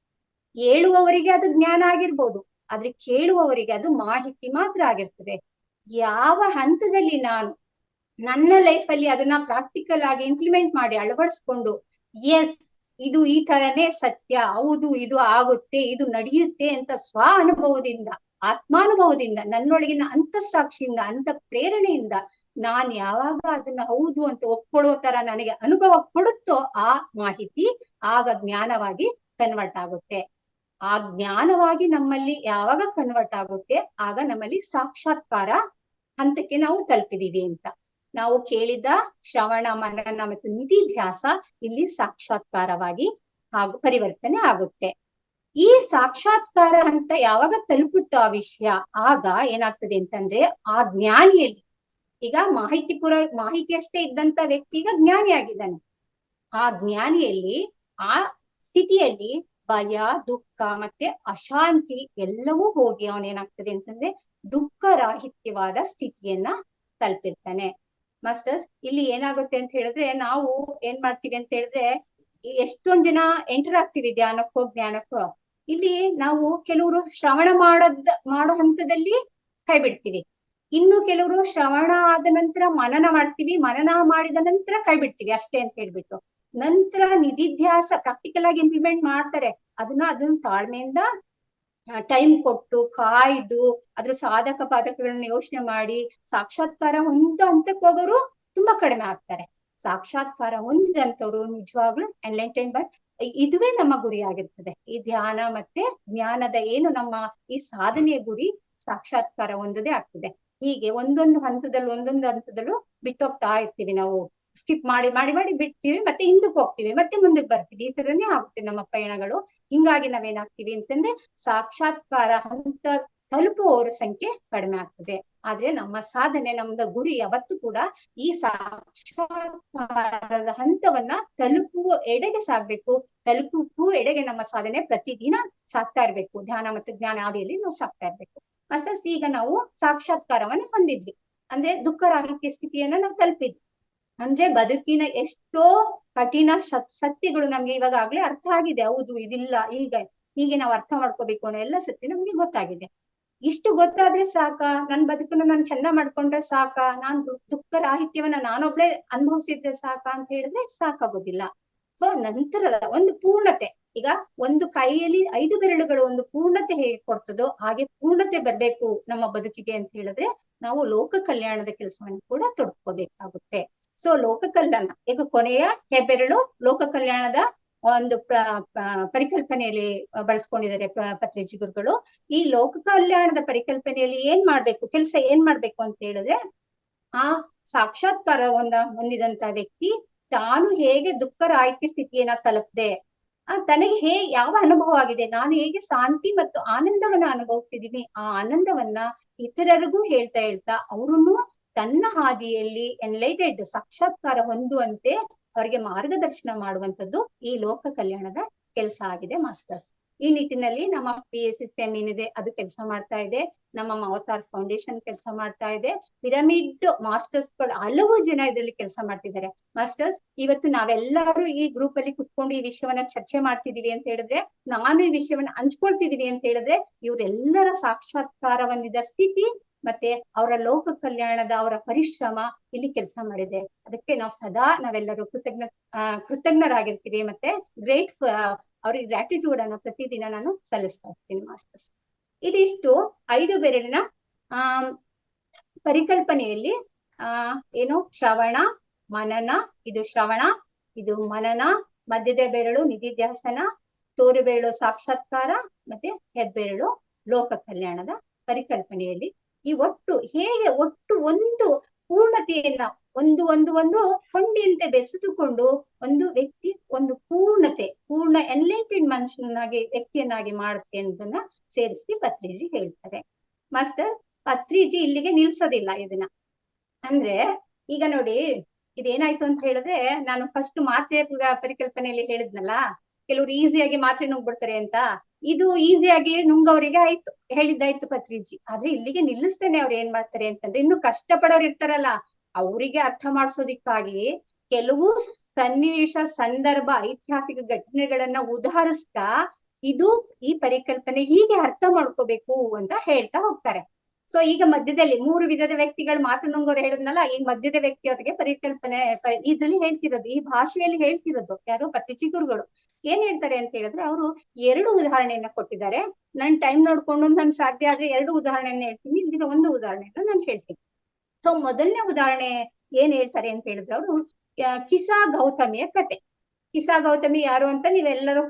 A: ಹೇಳುವವರಿಗೆ ಅದು ಜ್ಞಾನ ಆಗಿರ್ಬೋದು, ಆದ್ರೆ ಕೇಳುವವರಿಗೆ ಅದು ಮಾಹಿತಿ ಮಾತ್ರ ಆಗಿರ್ತದೆ. ಯಾವ ಹಂತದಲ್ಲಿ ನಾನು ನನ್ನ ಲೈಫ್ ಅಲ್ಲಿ ಅದನ್ನ ಪ್ರಾಕ್ಟಿಕಲ್ ಆಗಿ ಇಂಪ್ಲಿಮೆಂಟ್ ಮಾಡಿ ಅಳವಡಿಸ್ಕೊಂಡು ಎಸ್ ಇದು ಈ ತರನೇ ಸತ್ಯ, ಹೌದು ಇದು ಆಗುತ್ತೆ, ಇದು ನಡೆಯುತ್ತೆ ಅಂತ ಸ್ವ ಅನುಭವದಿಂದ, ಆತ್ಮಾನುಭವದಿಂದ, ನನ್ನೊಳಗಿನ ಅಂತಃಸಾಕ್ಷಿಯಿಂದ, ಅಂತ ಪ್ರೇರಣೆಯಿಂದ ನಾನ್ ಯಾವಾಗ ಅದನ್ನ ಹೌದು ಅಂತ ಒಪ್ಕೊಳ್ಳೋ ತರ ನನಗೆ ಅನುಭವ ಕೊಡುತ್ತೋ ಆ ಮಾಹಿತಿ ಆಗ ಜ್ಞಾನವಾಗಿ ಕನ್ವರ್ಟ್ ಆಗುತ್ತೆ. ಆ ಜ್ಞಾನವಾಗಿ ನಮ್ಮಲ್ಲಿ ಯಾವಾಗ ಕನ್ವರ್ಟ್ ಆಗುತ್ತೆ ಆಗ ನಮ್ಮಲ್ಲಿ ಸಾಕ್ಷಾತ್ಕಾರ ಹಂತಕ್ಕೆ ನಾವು ತಲುಪಿದೀವಿ ಅಂತ. ನಾವು ಕೇಳಿದ ಶ್ರವಣ ಮನನ ಮತ್ತು ನಿಧಿಧ್ಯಾಸ ಇಲ್ಲಿ ಸಾಕ್ಷಾತ್ಕಾರವಾಗಿ ಹಾಗೂ ಪರಿವರ್ತನೆ ಆಗುತ್ತೆ. ಈ ಸಾಕ್ಷಾತ್ಕಾರ ಹಂತ ಯಾವಾಗ ತಲುಪುತ್ತೋ ಆ ವಿಷಯ, ಆಗ ಏನಾಗ್ತದೆ ಅಂತಂದ್ರೆ ಆ ಜ್ಞಾನಿಯಲ್ಲಿ, ಈಗ ಮಾಹಿತಿ ಅಷ್ಟೇ ಇದ್ದಂತ ವ್ಯಕ್ತಿ ಈಗ ಜ್ಞಾನಿ ಆಗಿದ್ದಾನೆ. ಆ ಜ್ಞಾನಿಯಲ್ಲಿ ಆ ಸ್ಥಿತಿಯಲ್ಲಿ ಭಯ, ದುಃಖ ಮತ್ತೆ ಅಶಾಂತಿ ಎಲ್ಲವೂ ಹೋಗಿ ಅವನೇನಾಗ್ತದೆ ಅಂತಂದ್ರೆ ದುಃಖ ರಾಹಿತ್ಯವಾದ ಸ್ಥಿತಿಯನ್ನ ತಲುಪಿರ್ತಾನೆ. ಮಾಸ್ಟರ್ಸ್, ಇಲ್ಲಿ ಏನಾಗುತ್ತೆ ಅಂತ ಹೇಳಿದ್ರೆ ನಾವು ಏನ್ ಮಾಡ್ತೀವಿ ಅಂತ ಹೇಳಿದ್ರೆ ಎಷ್ಟೊಂದ್ ಜನ ಎಂಟರ್ ಆಗ್ತೀವಿ ಜ್ಞಾನಕ್ಕೋ. ಇಲ್ಲಿ ನಾವು ಕೆಲವರು ಶ್ರವಣ ಮಾಡೋ ಹಂತದಲ್ಲಿ ಕೈ ಬಿಡ್ತೀವಿ, ಇನ್ನು ಕೆಲವರು ಶ್ರವಣ ಆದ ನಂತರ ಮನನ ಮಾಡ್ತೀವಿ, ಮನನ ಮಾಡಿದ ನಂತರ ಕೈ ಬಿಡ್ತೀವಿ ಅಷ್ಟೇ ಅಂತ ಹೇಳ್ಬಿಟ್ಟು. ನಂತರ ನಿಧಿಧ್ಯಾಸ ಪ್ರಾಕ್ಟಿಕಲ್ ಆಗಿ ಇಂಪ್ಲಿಮೆಂಟ್ ಮಾಡ್ತಾರೆ. ಅದನ್ನ ತಾಳ್ಮೆಯಿಂದ ಟೈಮ್ ಕೊಟ್ಟು ಕಾಯ್ದು ಅದ್ರ ಸಾಧಕ ಬಾಧಕಗಳನ್ನ ಯೋಚನೆ ಮಾಡಿ ಸಾಕ್ಷಾತ್ಕಾರ ಹೊಂದೋ ಹಂತಕ್ಕೆ ಹೋಗೋರು ತುಂಬಾ ಕಡಿಮೆ ಆಗ್ತಾರೆ. ಸಾಕ್ಷಾತ್ಕಾರ ಹೊಂದಿದಂತವ್ರು ನಿಜವಾಗ್ಲೂ ಎನ್ಲೈಟೆಂಡ್ ಬೈ, ಇದುವೇ ನಮ್ಮ ಗುರಿ ಆಗಿರ್ತದೆ. ಈ ಧ್ಯಾನ ಮತ್ತೆ ಜ್ಞಾನದ ಏನು ನಮ್ಮ ಈ ಸಾಧನೆಯ ಗುರಿ ಸಾಕ್ಷಾತ್ಕಾರ ಹೊಂದೋದೇ ಆಗ್ತದೆ. ಹೀಗೆ ಒಂದೊಂದು ಹಂತದಲ್ಲೂ ಬಿಟ್ಟೋಗ್ತಾ ಇರ್ತೀವಿ ನಾವು, ಸ್ಕಿಪ್ ಮಾಡಿ ಮಾಡಿ ಮಾಡಿ ಬಿಡ್ತೀವಿ, ಮತ್ತೆ ಹಿಂದಕ್ಕೆ ಹೋಗ್ತೀವಿ, ಮತ್ತೆ ಮುಂದಕ್ಕೆ ಬರ್ತೀವಿ. ಈ ತರನೇ ಆಗುತ್ತೆ ನಮ್ಮ ಪಯಣಗಳು. ಹಿಂಗಾಗಿ ನಾವೇನಾಗ್ತೀವಿ ಅಂತಂದ್ರೆ ಸಾಕ್ಷಾತ್ಕಾರ ಹಂತ ತಲುಪುವವರ ಸಂಖ್ಯೆ ಕಡಿಮೆ ಆಗ್ತದೆ. ಆದ್ರೆ ನಮ್ಮ ಸಾಧನೆ, ನಮ್ದ ಗುರಿ ಯಾವತ್ತೂ ಕೂಡ ಈ ಸಾಕ್ಷಾತ್ಕಾರದ ಹಂತವನ್ನ ತಲುಪುವ ಎಡೆಗೆ ಸಾಗ್ಬೇಕು. ತಲುಪುವ ಎಡೆಗೆ ನಮ್ಮ ಸಾಧನೆ ಪ್ರತಿದಿನ ಸಾಗ್ತಾ ಇರ್ಬೇಕು. ಧ್ಯಾನ ಮತ್ತು ಜ್ಞಾನ ಆದಿಯಲ್ಲಿ ನಾವು ಸಾಗ್ತಾ ಇರ್ಬೇಕು. ಅಷ್ಟೇ ಈಗ ನಾವು ಸಾಕ್ಷಾತ್ಕಾರವನ್ನ ಹೊಂದಿದ್ವಿ ಅಂದ್ರೆ ದುಃಖ ರಾಹಿತ್ಯ ಸ್ಥಿತಿಯನ್ನ ನಾವು ತಲುಪಿದ್ವಿ ಅಂದ್ರೆ ಬದುಕಿನ ಎಷ್ಟೋ ಕಠಿಣ ಸತ್ಯಗಳು ನಮ್ಗೆ ಇವಾಗಲೇ ಅರ್ಥ ಆಗಿದೆ. ಹೌದು ಇದಿಲ್ಲ, ಹೀಗೆ ನಾವು ಅರ್ಥ ಮಾಡ್ಕೋಬೇಕು ಅನ್ನೋ ಎಲ್ಲ ಸತ್ಯ ನಮ್ಗೆ ಗೊತ್ತಾಗಿದೆ. ಇಷ್ಟು ಗೊತ್ತಾದ್ರೆ ಸಾಕ, ನನ್ ಬದುಕನ್ನು ನಾನು ಚಂದ ಮಾಡ್ಕೊಂಡ್ರೆ ಸಾಕ, ನಾನ್ ದುಃಖ ರಾಹಿತ್ಯವನ್ನ ನಾನೊಬ್ಳೆ ಅನುಭವಿಸಿದ್ರೆ ಸಾಕ ಅಂತ ಹೇಳಿದ್ರೆ ಸಾಕಾಗೋದಿಲ್ಲ. ಸೊ ನಂತರದ ಒಂದು ಪೂರ್ಣತೆ, ಈಗ ಒಂದು ಕೈಯಲ್ಲಿ 5 ಬೆರಳುಗಳು ಒಂದು ಪೂರ್ಣತೆ ಹೇಗೆ ಕೊಡ್ತದೋ ಹಾಗೆ ಪೂರ್ಣತೆ ಬರ್ಬೇಕು ನಮ್ಮ ಬದುಕಿಗೆ ಅಂತ ಹೇಳಿದ್ರೆ ನಾವು ಲೋಕ ಕಲ್ಯಾಣದ ಕೆಲಸವನ್ನು ಕೂಡ ತೊಡ್ಕೋಬೇಕಾಗುತ್ತೆ. ಸೊ ಲೋಕ ಕಲ್ಯಾಣ ಈಗ ಕೊನೆಯ ಹೆಬ್ಬೆರಳು ಲೋಕ ಕಲ್ಯಾಣದ ಒಂದು ಪರಿಕಲ್ಪನೆಯಲ್ಲಿ ಬಳಸ್ಕೊಂಡಿದ್ದಾರೆ ಪತ್ರಿಜಿ ಗುರುಗಳು. ಈ ಲೋಕ ಕಲ್ಯಾಣದ ಪರಿಕಲ್ಪನೆಯಲ್ಲಿ ಕೆಲಸ ಏನ್ ಮಾಡ್ಬೇಕು ಅಂತ ಹೇಳಿದ್ರೆ ಆ ಸಾಕ್ಷಾತ್ಕಾರ ಹೊಂದಿದಂತ ವ್ಯಕ್ತಿ ತಾನು ಹೇಗೆ ದುಃಖ ರಾಹಿತ್ಯ ಸ್ಥಿತಿಯನ್ನ ತಲುಪದೆ, ತನಗೆ ಯಾವ ಅನುಭವ ಆಗಿದೆ, ನಾನು ಹೇಗೆ ಶಾಂತಿ ಮತ್ತು ಆನಂದವನ್ನ ಅನುಭವಿಸ್ತಿದ್ದೀನಿ, ಆ ಆನಂದವನ್ನ ಇತರರಿಗೂ ಹೇಳ್ತಾ ಅವರನ್ನು ತನ್ನ ಹಾದಿಯಲ್ಲಿ ಎನ್ಲೈಟೆಡ್ ಸಾಕ್ಷಾತ್ಕಾರ ಹೊಂದುವಂತೆ ಅವರಿಗೆ ಮಾರ್ಗದರ್ಶನ ಮಾಡುವಂತದ್ದು ಈ ಲೋಕ ಕಲ್ಯಾಣದ ಕೆಲಸ ಆಗಿದೆ ಮಾಸ್ಟರ್ಸ್. ಈ ನಿಟ್ಟಿನಲ್ಲಿ ನಮ್ಮ PSSM ಏನಿದೆ ಅದು ಕೆಲಸ ಮಾಡ್ತಾ ಇದೆ, ನಮ್ಮ ಅವತಾರ್ ಫೌಂಡೇಶನ್ ಕೆಲಸ ಮಾಡ್ತಾ ಇದೆ, ಪಿರಮಿಡ್ ಮಾಸ್ಟರ್ಸ್ ಗಳು ಹಲವು ಜನ ಇದರಲ್ಲಿ ಕೆಲಸ ಮಾಡ್ತಿದ್ದಾರೆ. ಮಾಸ್ಟರ್ಸ್, ಇವತ್ತು ನಾವೆಲ್ಲರೂ ಈ ಗ್ರೂಪ್ ಅಲ್ಲಿ ಕುತ್ಕೊಂಡು ಈ ವಿಷಯವನ್ನ ಚರ್ಚೆ ಮಾಡ್ತಿದೀವಿ ಅಂತ ಹೇಳಿದ್ರೆ, ನಾನು ಈ ವಿಷಯವನ್ನ ಹಂಚ್ಕೊಳ್ತಿದೀವಿ ಅಂತ ಹೇಳಿದ್ರೆ ಇವರೆಲ್ಲರ ಸಾಕ್ಷಾತ್ಕಾರ ಹೊಂದಿದ ಸ್ಥಿತಿ ಮತ್ತೆ ಅವರ ಲೋಕ ಕಲ್ಯಾಣದ ಅವರ ಪರಿಶ್ರಮ ಇಲ್ಲಿ ಕೆಲಸ ಮಾಡಿದೆ. ಅದಕ್ಕೆ ನಾವು ಸದಾ ನಾವೆಲ್ಲರೂ ಕೃತಜ್ಞರಾಗಿರ್ತೀವಿ ಮತ್ತೆ ಅವ್ರಿಗೆ ಗ್ರಾಟಿಟ್ಯೂಡ್ ಅನ್ನ ಪ್ರತಿದಿನ ನಾನು ಸಲ್ಲಿಸ್ತಾ ಇರ್ತೀನಿ ಮಾಸ್ಟರ್ಸ್. ಇದಿಷ್ಟು 5 ಬೆರಳಿನ ಪರಿಕಲ್ಪನೆಯಲ್ಲಿ ಏನು ಶ್ರವಣ ಮನನ, ಇದು ಶ್ರವಣ, ಇದು ಮನನ, ಮಧ್ಯದ ಬೆರಳು ನಿಧಿಧ್ಯಾಸನ, ತೋರು ಬೆರಳು ಸಾಕ್ಷಾತ್ಕಾರ ಮತ್ತೆ ಹೆಬ್ಬೆರಳು ಲೋಕ ಕಲ್ಯಾಣದ ಪರಿಕಲ್ಪನೆಯಲ್ಲಿ ಈ ಒಟ್ಟು ಒಂದು ಪೂರ್ಣತೆಯನ್ನ ಒಂದು ಕೊಂಡಿಯಂತೆ ಬೆಸೆದುಕೊಂಡು ಒಂದು ವ್ಯಕ್ತಿ ಒಂದು ಪೂರ್ಣ ಎನ್ಲೈಟೆಡ್ ಮನುಷ್ಯನಾಗಿ ವ್ಯಕ್ತಿಯನ್ನಾಗಿ ಮಾಡುತ್ತೆ ಅನ್ನೋದನ್ನ ಸೇರಿಸಿ ಪತ್ರಿಜಿ ಹೇಳ್ತಾರೆ. ಮಾಸ್ಟರ್, ಪತ್ರಿಜಿ ಇಲ್ಲಿಗೆ ನಿಲ್ಸೋದಿಲ್ಲ ಇದನ್ನ. ಅಂದ್ರೆ ಈಗ ನೋಡಿ ಇದೇನಾಯ್ತು ಅಂತ ಹೇಳಿದ್ರೆ, ನಾನು ಫಸ್ಟ್ ಮಾತ್ರೆ ಪರಿಕಲ್ಪನೆಯಲ್ಲಿ ಹೇಳಿದ್ನಲ್ಲ, ಕೆಲವ್ರು ಈಸಿಯಾಗಿ ಮಾತ್ರೆ ನುಂಗ್ಬಿಡ್ತಾರೆ ಅಂತ. ಇದು ಈಸಿಯಾಗಿ ನುಂಗವರಿಗೆ ಹೇಳಿದ್ದಾಯ್ತು ಪತ್ರಿಜಿ. ಆದ್ರೆ ಇಲ್ಲಿಗೆ ನಿಲ್ಲಿಸ್ತೇನೆ ಅವ್ರು ಏನ್ ಮಾಡ್ತಾರೆ ಅಂತಂದ್ರೆ, ಇನ್ನು ಕಷ್ಟಪಡೋರು ಇರ್ತಾರಲ್ಲ ಅವರಿಗೆ ಅರ್ಥ ಮಾಡ್ಸೋದಿಕ್ಕಾಗಿ ಕೆಲವು ಸನ್ನಿವೇಶ, ಸಂದರ್ಭ, ಐತಿಹಾಸಿಕ ಘಟನೆಗಳನ್ನ ಉದಾಹರಿಸ್ತಾ ಈ ಪರಿಕಲ್ಪನೆ ಹೀಗೆ ಅರ್ಥ ಮಾಡ್ಕೋಬೇಕು ಅಂತ ಹೇಳ್ತಾ ಹೋಗ್ತಾರೆ. ಸೊ ಈಗ ಮಧ್ಯದಲ್ಲಿ 3 ವಿಧದ ವ್ಯಕ್ತಿಗಳು ಮಾತೃ ಹೇಳಿದ್ನಲ್ಲ, ಈಗ ಮಧ್ಯದ ವ್ಯಕ್ತಿಯವರಿಗೆ ಪರಿಕಲ್ಪನೆ ಇದ್ರಲ್ಲಿ ಹೇಳ್ತಿರೋದು, ಈ ಭಾಷೆಯಲ್ಲಿ ಹೇಳ್ತಿರೋದು ಯಾರು ಪತ್ರಿಜಿ ಗುರುಗಳು. ಏನ್ ಹೇಳ್ತಾರೆ ಅಂತ ಹೇಳಿದ್ರೆ, ಅವರು 2 ಉದಾಹರಣೆಯನ್ನ ಕೊಟ್ಟಿದ್ದಾರೆ. ನನ್ ಟೈಮ್ ನೋಡ್ಕೊಂಡು ನನ್ ಸಾಧ್ಯ ಆದ್ರೆ 2 ಉದಾಹರಣೆಯನ್ನ ಹೇಳ್ತೀನಿ, ಇಲ್ಲಿನ ಒಂದು ಉದಾಹರಣೆಯನ್ನ ನಾನು ಹೇಳ್ತೀನಿ. ಸೊ ಮೊದಲನೇ ಉದಾಹರಣೆ ಏನ್ ಹೇಳ್ತಾರೆ ಅಂತ ಹೇಳಿದ್ರೆ, ಅವರು ಕಿಸಾ ಗೌತಮಿಯ ಕತೆ. ಕಿಸಾ ಗೌತಮಿ ಯಾರು ಅಂತ ನೀವೆಲ್ಲರೂ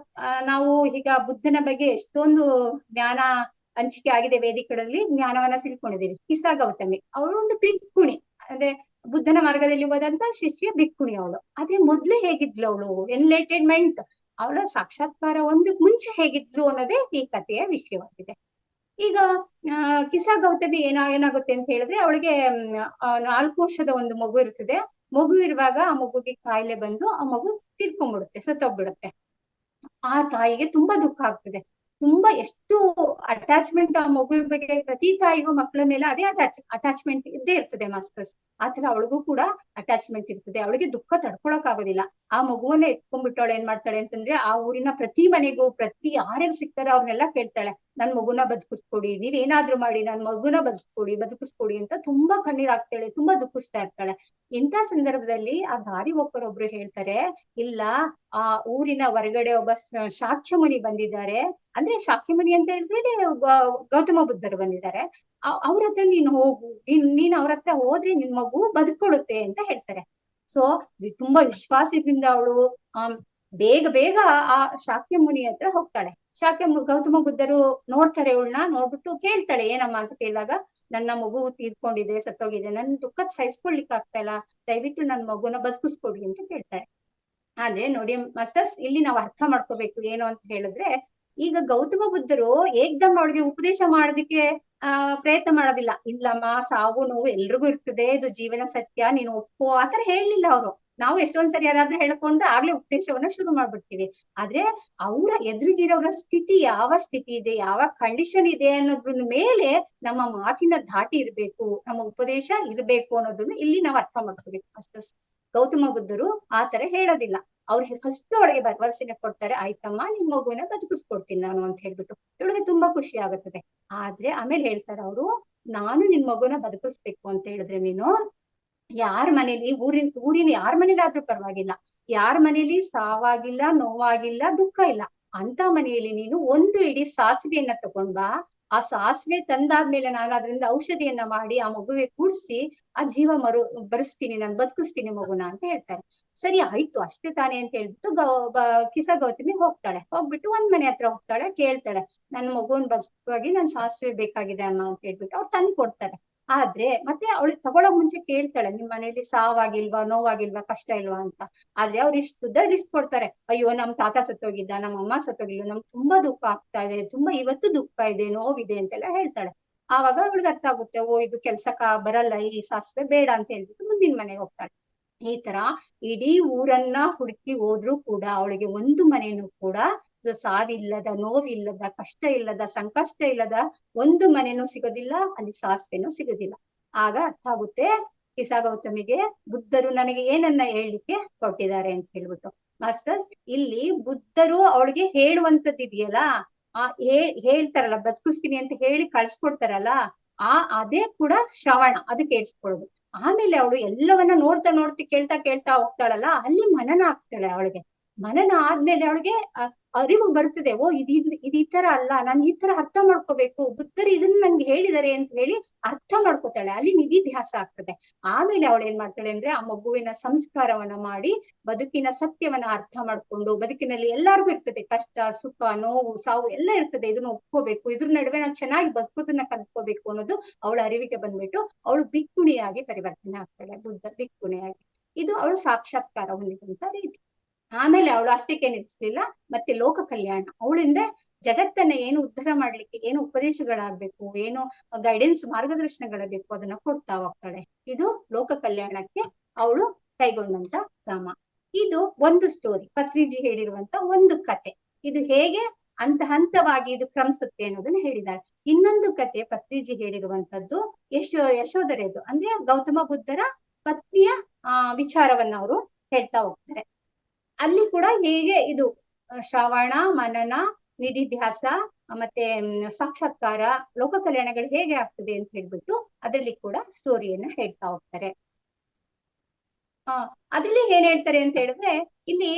A: ನಾವು ಈಗ ಬುದ್ಧನ ಬಗ್ಗೆ ಎಷ್ಟೊಂದು ಜ್ಞಾನ ಹಂಚಿಕೆ ಆಗಿದೆ, ವೇದಿಕೆಗಳಲ್ಲಿ ಜ್ಞಾನವನ್ನ ತಿಳ್ಕೊಂಡಿದ್ದೀವಿ. ಕಿಸಾ ಗೌತಮಿ ಅವಳು ಒಂದು ಭಿಕ್ಕುಣಿ, ಅಂದ್ರೆ ಬುದ್ಧನ ಮಾರ್ಗದಲ್ಲಿ ಹೋದಂತ ಶಿಷ್ಯ ಭಿಕ್ಕುಣಿ ಅವಳು. ಆದ್ರೆ ಮೊದ್ಲು ಹೇಗಿದ್ಲು ಅವಳು, ಎನ್ಲೈಟೆನ್ಮೆಂಟ್, ಅವಳ ಸಾಕ್ಷಾತ್ಕಾರ ಒಂದಕ್ ಮುಂಚೆ ಹೇಗಿದ್ಲು ಅನ್ನೋದೇ ಈ ಕಥೆಯ ವಿಷಯವಾಗಿದೆ. ಈಗ ಕಿಸಾ ಗೌತಮಿ ಏನಾಗುತ್ತೆ ಅಂತ ಹೇಳಿದ್ರೆ, ಅವಳಿಗೆ 4 ವರ್ಷದ ಒಂದು ಮಗು ಇರ್ತದೆ. ಮಗು ಇರುವಾಗ ಆ ಮಗುಗೆ ಕಾಯಿಲೆ ಬಂದು ಆ ಮಗು ತೀರ್ಕೊಂಡ್ಬಿಡುತ್ತೆ, ಸತ್ತೋಗ್ಬಿಡುತ್ತೆ. ಆ ತಾಯಿಗೆ ತುಂಬಾ ದುಃಖ ಆಗ್ತದೆ. ತುಂಬಾ ಎಷ್ಟು ಅಟ್ಯಾಚ್ಮೆಂಟ್ ಆ ಮಗು ಬಗ್ಗೆ, ಪ್ರತಿ ತಾಯಿಗೂ ಮಕ್ಕಳ ಮೇಲೆ ಅದೇ ಅಟ್ಯಾಚ್ಮೆಂಟ್ ಇದ್ದೇ ಇರ್ತದೆ ಮಾಸ್ಟರ್ಸ್. ಆತರ ಅವಳಿಗೂ ಕೂಡ ಅಟ್ಯಾಚ್ಮೆಂಟ್ ಇರ್ತದೆ. ಅವಳಿಗೆ ದುಃಖ ತಡ್ಕೊಳಕ್ ಆಗೋದಿಲ್ಲ. ಆ ಮಗುವನ್ನ ಎತ್ಕೊಂಡ್ಬಿಟ್ಟು ಅವಳು ಏನ್ ಮಾಡ್ತಾಳೆ ಅಂತಂದ್ರೆ, ಆ ಊರಿನ ಪ್ರತಿ ಮನೆಗೂ, ಪ್ರತಿ ಯಾರ್ಯಾರು ಸಿಗ್ತಾರೆ ಅವ್ರನ್ನೆಲ್ಲ ಕೇಳ್ತಾಳೆ, ನನ್ ಮಗುನ ಬದುಕಿಸ್ಕೊಡಿ, ನೀವೇನಾದ್ರೂ ಮಾಡಿ ನನ್ ಮಗುನ ಬದುಕಿಸ್ಕೊಡಿ ಅಂತ ತುಂಬಾ ಕಣ್ಣೀರ್ ಹಾಕ್ತಾಳೆ, ತುಂಬಾ ದುಃಖಿಸ್ತಾ ಇರ್ತಾಳೆ. ಇಂಥ ಸಂದರ್ಭದಲ್ಲಿ ಆ ದಾರಿ ಹೋಗೋರೊಬ್ರು ಹೇಳ್ತಾರೆ, ಇಲ್ಲ, ಆ ಊರಿನ ಹೊರಗಡೆ ಒಬ್ಬ ಶಾಕ್ಯ ಮುನಿ ಬಂದಿದ್ದಾರೆ. ಅಂದ್ರೆ ಶಾಕ್ಯ ಮುನಿ ಅಂತ ಹೇಳಿದ್ರೆ ಗೌತಮ ಬುದ್ಧರು ಬಂದಿದ್ದಾರೆ. ಅವ್ರ ಹತ್ರ ನೀನ್ ಹೋಗು, ನೀನ್ ಅವ್ರ ಹತ್ರ ಹೋದ್ರೆ ನಿನ್ ಮಗು ಬದುಕೊಳುತ್ತೆ ಅಂತ ಹೇಳ್ತಾರೆ. ಸೊ ತುಂಬಾ ವಿಶ್ವಾಸದಿಂದ ಅವಳು ಬೇಗ ಆ ಶಾಕ್ಯ ಮುನಿ ಹತ್ರ ಹೋಗ್ತಾಳೆ. ಗೌತಮ ಬುದ್ಧರು ನೋಡ್ತಾರೆ ಇವಳನ್ನ, ನೋಡ್ಬಿಟ್ಟು ಕೇಳ್ತಾಳೆ, ಏನಮ್ಮ ಅಂತ ಕೇಳಿದಾಗ, ನನ್ನ ಮಗು ತೀರ್ಕೊಂಡಿದೆ, ಸತ್ತೋಗಿದೆ, ನನ್ ದುಃಖ ಸಹಿಸ್ಕೊಳ್ಲಿಕ್ಕೆ ಆಗ್ತಾ ಇಲ್ಲ, ದಯವಿಟ್ಟು ನನ್ ಮಗುನ ಬದುಕಿಸ್ಕೊಡಿ ಅಂತ ಕೇಳ್ತಾಳೆ. ಆದ್ರೆ ನೋಡಿ ಮಾಸ್ಟರ್ಸ್, ಇಲ್ಲಿ ನಾವು ಅರ್ಥ ಮಾಡ್ಕೋಬೇಕು ಏನು ಅಂತ ಹೇಳಿದ್ರೆ, ಈಗ ಗೌತಮ ಬುದ್ಧರು ಏಕ್ದಮ್ ಅವಳಿಗೆ ಉಪದೇಶ ಮಾಡೋದಕ್ಕೆ ಪ್ರಯತ್ನ ಮಾಡೋದಿಲ್ಲ. ಇಲ್ಲಮ್ಮ, ಸಾವು ನೋವು ಎಲ್ರಿಗೂ ಇರ್ತದೆ, ಇದು ಜೀವನ ಸತ್ಯ, ನೀನು ಒಪ್ಪೋ, ಆತರ ಹೇಳಲಿಲ್ಲ ಅವರು. ನಾವು ಎಷ್ಟೊಂದ್ಸರಿ ಯಾರಾದ್ರೂ ಹೇಳ್ಕೊಂಡ್ರೆ ಆಗ್ಲೇ ಉಪದೇಶವನ್ನ ಶುರು ಮಾಡ್ಬಿಡ್ತೀವಿ. ಆದ್ರೆ ಅವರ ಎದುರಿಗಿರೋರ ಸ್ಥಿತಿ, ಯಾವ ಸ್ಥಿತಿ ಇದೆ, ಯಾವ ಕಂಡೀಷನ್ ಇದೆ ಅನ್ನೋದ್ರ ಮೇಲೆ ನಮ್ಮ ಮಾತಿನ ಧಾಟಿ ಇರ್ಬೇಕು, ನಮ್ಮ ಉಪದೇಶ ಇರ್ಬೇಕು ಅನ್ನೋದನ್ನ ಇಲ್ಲಿ ನಾವು ಅರ್ಥ ಮಾಡ್ಕೋಬೇಕು ಮಾಸ್ಟರ್ಸ್. ಗೌತಮ ಬುದ್ಧರು ಆತರ ಹೇಳೋದಿಲ್ಲ. ಅವ್ರಿಗೆ ಫಸ್ಟ್ ಅವಳಿಗೆ ಭರವಸೆನ ಕೊಡ್ತಾರೆ, ಆಯ್ತಮ್ಮ, ನಿನ್ ಮಗುವಿನ ಬದುಕಿಸ್ಕೊಡ್ತೀನಿ ನಾನು ಅಂತ ಹೇಳ್ಬಿಟ್ಟು. ಇವಳಿಗೆ ತುಂಬಾ ಖುಷಿ ಆಗುತ್ತದೆ. ಆದ್ರೆ ಆಮೇಲೆ ಹೇಳ್ತಾರೆ ಅವರು, ನಾನು ನಿನ್ ಮಗುನ ಬದುಕಿಸ್ಬೇಕು ಅಂತ ಹೇಳಿದ್ರೆ, ನೀನು ಯಾರ ಮನೇಲಿ, ಊರಿನ ಯಾರ ಮನೇಲಿ ಆದ್ರೂ ಪರವಾಗಿಲ್ಲ, ಯಾರ ಮನೇಲಿ ಸಾವಾಗಿಲ್ಲ, ನೋವಾಗಿಲ್ಲ, ದುಃಖ ಇಲ್ಲ, ಅಂತ ಮನೆಯಲ್ಲಿ ನೀನು 1 ಇಡೀ ಸಾಸಿವೆಯನ್ನ ತಗೊಂಡ್ ಬಾ. ಆ ಸಾಸಿವೆ ತಂದಾದ್ಮೇಲೆ ನಾನು ಅದರಿಂದ ಔಷಧಿಯನ್ನ ಮಾಡಿ ಆ ಮಗುವಿಗೆ ಕೂಡ್ಸಿ ಆ ಜೀವ ಬರೆಸ್ತೀನಿ, ನಾನು ಬದುಕಿಸ್ತೀನಿ ಮಗುನ ಅಂತ ಹೇಳ್ತಾರೆ. ಸರಿ ಆಯ್ತು, ಅಷ್ಟೇ ತಾನೇ ಅಂತ ಹೇಳ್ಬಿಟ್ಟು ಕಿಸಾ ಗೌತಮಿ ಹೋಗ್ಬಿಟ್ಟು ಒಂದ್ ಮನೆ ಹತ್ರ ಹೋಗ್ತಾಳೆ, ಕೇಳ್ತಾಳೆ, ನನ್ ಮಗುವನ್ ಬದುಕುವಾಗಿ ನನ್ ಸಾಸಿವೆ ಬೇಕಾಗಿದೆ ಅಮ್ಮ ಅಂತ ಹೇಳ್ಬಿಟ್ಟು ಅವ್ರು ತಂದು ಕೊಡ್ತಾರೆ. ಆದ್ರೆ ಮತ್ತೆ ಅವಳಿಗೆ ತಗೊಳಕ್ ಮುಂಚೆ ಕೇಳ್ತಾಳೆ, ನಿಮ್ ಮನೇಲಿ ಸಾವಾಗಿಲ್ವಾ, ನೋವಾಗಿಲ್ವಾ, ಕಷ್ಟ ಇಲ್ವಾ ಅಂತ. ಆದ್ರೆ ಅವ್ರು ಇಷ್ಟುದ್ದ ಲಿಸ್ಟ್ ಕೊಡ್ತಾರೆ, ಅಯ್ಯೋ ನಮ್ ತಾತ ಸತ್ತೋಗಿದ್ದ, ನಮ್ಮ ಅಮ್ಮ ಸತ್ತೋಗಿಲ್ಲ, ನಮ್ಗೆ ತುಂಬಾ ದುಃಖ ಆಗ್ತಾ ಇದೆ, ತುಂಬಾ ಇವತ್ತು ದುಃಖ ಇದೆ, ನೋವಿದೆ ಅಂತೆಲ್ಲ ಹೇಳ್ತಾಳೆ. ಆವಾಗ ಅವಳಿಗೆ ಅರ್ಥ ಆಗುತ್ತೆ, ಓ ಇದು ಕೆಲ್ಸಕ್ಕ ಬರಲ್ಲ, ಈ ಸಾಸಿವೆ ಬೇಡ ಅಂತ ಹೇಳ್ಬಿಟ್ಟು ಮುಂದಿನ ಮನೆಗೆ ಹೋಗ್ತಾಳೆ. ಈ ತರ ಇಡೀ ಊರನ್ನ ಹುಡುಕಿ ಹೋದ್ರೂ ಕೂಡ ಅವಳಿಗೆ ಒಂದು ಮನೆಯೂ ಕೂಡ ಸಾವಿಲ್ಲದ, ನೋವಿಲ್ಲದ, ಕಷ್ಟ ಇಲ್ಲದ, ಸಂಕಷ್ಟ ಇಲ್ಲದ ಒಂದು ಮನೆನೂ ಸಿಗೋದಿಲ್ಲ, ಅಲ್ಲಿ ಸಾಸಿವೆನೂ ಸಿಗೋದಿಲ್ಲ. ಆಗ ಅರ್ಥ ಆಗುತ್ತೆ ಕಿಸಾ ಗೌತಮಿಗೆ, ಬುದ್ಧರು ನನಗೆ ಏನನ್ನ ಹೇಳಲಿಕ್ಕೆ ಕೊಟ್ಟಿದ್ದಾರೆ ಅಂತ ಹೇಳ್ಬಿಟ್ಟು. ಮಾಸ್ಟರ್, ಇಲ್ಲಿ ಬುದ್ಧರು ಅವಳಿಗೆ ಹೇಳುವಂತದ್ದು ಇದೆಯಲ್ಲ, ಹೇಳ್ತಾರಲ್ಲ ಬದುಕಿಸ್ತೀನಿ ಅಂತ ಹೇಳಿ ಕಳ್ಸ್ಕೊಡ್ತಾರಲ್ಲ, ಅದೇ ಕೂಡ ಶ್ರವಣ, ಅದು ಕೇಳಿಸ್ಕೊಳ್ಳೋದು. ಆಮೇಲೆ ಅವಳು ಎಲ್ಲವನ್ನ ನೋಡ್ತಾ ಕೇಳ್ತಾ ಹೋಗ್ತಾಳಲ್ಲ, ಅಲ್ಲಿ ಮನನ ಆಗ್ತಾಳೆ. ಅವಳಿಗೆ ಮನನ ಆದ್ಮೇಲೆ ಅವಳಿಗೆ ಅರಿವು ಬರ್ತದೆ, ಓ ಇದು ಈ ತರ ಅಲ್ಲ, ನಾನು ಈ ತರ ಅರ್ಥ ಮಾಡ್ಕೋಬೇಕು, ಬುದ್ಧರು ಇದನ್ನ ನಂಗೆ ಹೇಳಿದಾರೆ ಅಂತ ಹೇಳಿ ಅರ್ಥ ಮಾಡ್ಕೋತಾಳೆ. ಅಲ್ಲಿ ನಿಧಿಧ್ಯಾಸ ಆಗ್ತದೆ. ಆಮೇಲೆ ಅವಳು ಏನ್ ಮಾಡ್ತಾಳೆ ಅಂದ್ರೆ, ಆ ಮಗುವಿನ ಸಂಸ್ಕಾರವನ್ನ ಮಾಡಿ ಬದುಕಿನ ಸತ್ಯವನ್ನ ಅರ್ಥ ಮಾಡ್ಕೊಂಡು, ಬದುಕಿನಲ್ಲಿ ಎಲ್ಲಾರ್ಗು ಇರ್ತದೆ ಕಷ್ಟ, ಸುಖ, ನೋವು, ಸಾವು ಎಲ್ಲ ಇರ್ತದೆ, ಇದನ್ನ ಒಪ್ಕೋಬೇಕು, ಇದ್ರ ನಡುವೆ ನಾವು ಚೆನ್ನಾಗಿ ಬದುಕೋದನ್ನ ಕಲ್ತ್ಕೋಬೇಕು ಅನ್ನೋದು ಅವಳ ಅರಿವಿಗೆ ಬಂದ್ಬಿಟ್ಟು ಅವಳು ಭಿಕ್ಕುಣಿಯಾಗಿ ಪರಿವರ್ತನೆ ಆಗ್ತಾಳೆ, ಬುದ್ಧ ಭಿಕ್ಕುಣಿಯಾಗಿ. ಇದು ಅವಳು ಸಾಕ್ಷಾತ್ಕಾರ ಹೊಂದಿದಂತ ರೀತಿ. ಆಮೇಲೆ ಅವಳು ಅಷ್ಟಕ್ಕೆ ನಿಲ್ಲಿಸ್ಲಿಲ್ಲ, ಮತ್ತೆ ಲೋಕ ಕಲ್ಯಾಣ, ಅವಳಿಂದ ಜಗತ್ತನ್ನ ಏನು ಉದ್ಧಾರ ಮಾಡ್ಲಿಕ್ಕೆ ಏನು ಉಪದೇಶಗಳಾಗ್ಬೇಕು, ಏನು ಗೈಡೆನ್ಸ್, ಮಾರ್ಗದರ್ಶನಗಳಬೇಕು, ಅದನ್ನ ಕೊಡ್ತಾ ಹೋಗ್ತಾಳೆ. ಇದು ಲೋಕ ಕಲ್ಯಾಣಕ್ಕೆ ಅವಳು ಕೈಗೊಂಡಂತ ಕ್ರಮ. ಇದು ಒಂದು ಸ್ಟೋರಿ, ಪತ್ರಿಜಿ ಹೇಳಿರುವಂತ ಒಂದು ಕತೆ. ಇದು ಹೇಗೆ ಹಂತವಾಗಿ ಇದು ಕ್ರಮಿಸುತ್ತೆ ಅನ್ನೋದನ್ನ ಹೇಳಿದ್ದಾರೆ. ಇನ್ನೊಂದು ಕತೆ ಪತ್ರಿಜಿ ಹೇಳಿರುವಂತದ್ದು ಯಶೋಧರೆದು, ಅಂದ್ರೆ ಗೌತಮ ಬುದ್ಧರ ಪತ್ನಿಯ ವಿಚಾರವನ್ನ ಅವರು ಹೇಳ್ತಾ ಹೋಗ್ತಾರೆ. ಅಲ್ಲಿ ಕೂಡ ಹೇಗೆ ಇದು ಶ್ರವಣ, ಮನನ, ನಿಧಿಧ್ಯಾಸ, ಮತ್ತೆ ಸಾಕ್ಷಾತ್ಕಾರ, ಲೋಕ ಕಲ್ಯಾಣಗಳು ಹೇಗೆ ಆಗ್ತದೆ ಅಂತ ಹೇಳ್ಬಿಟ್ಟು ಅದರಲ್ಲಿ ಕೂಡ ಸ್ಟೋರಿಯನ್ನ ಹೇಳ್ತಾ ಹೋಗ್ತಾರೆ. ಅದ್ರಲ್ಲಿ ಏನ್ ಹೇಳ್ತಾರೆ ಅಂತ ಹೇಳಿದ್ರೆ, ಇಲ್ಲಿ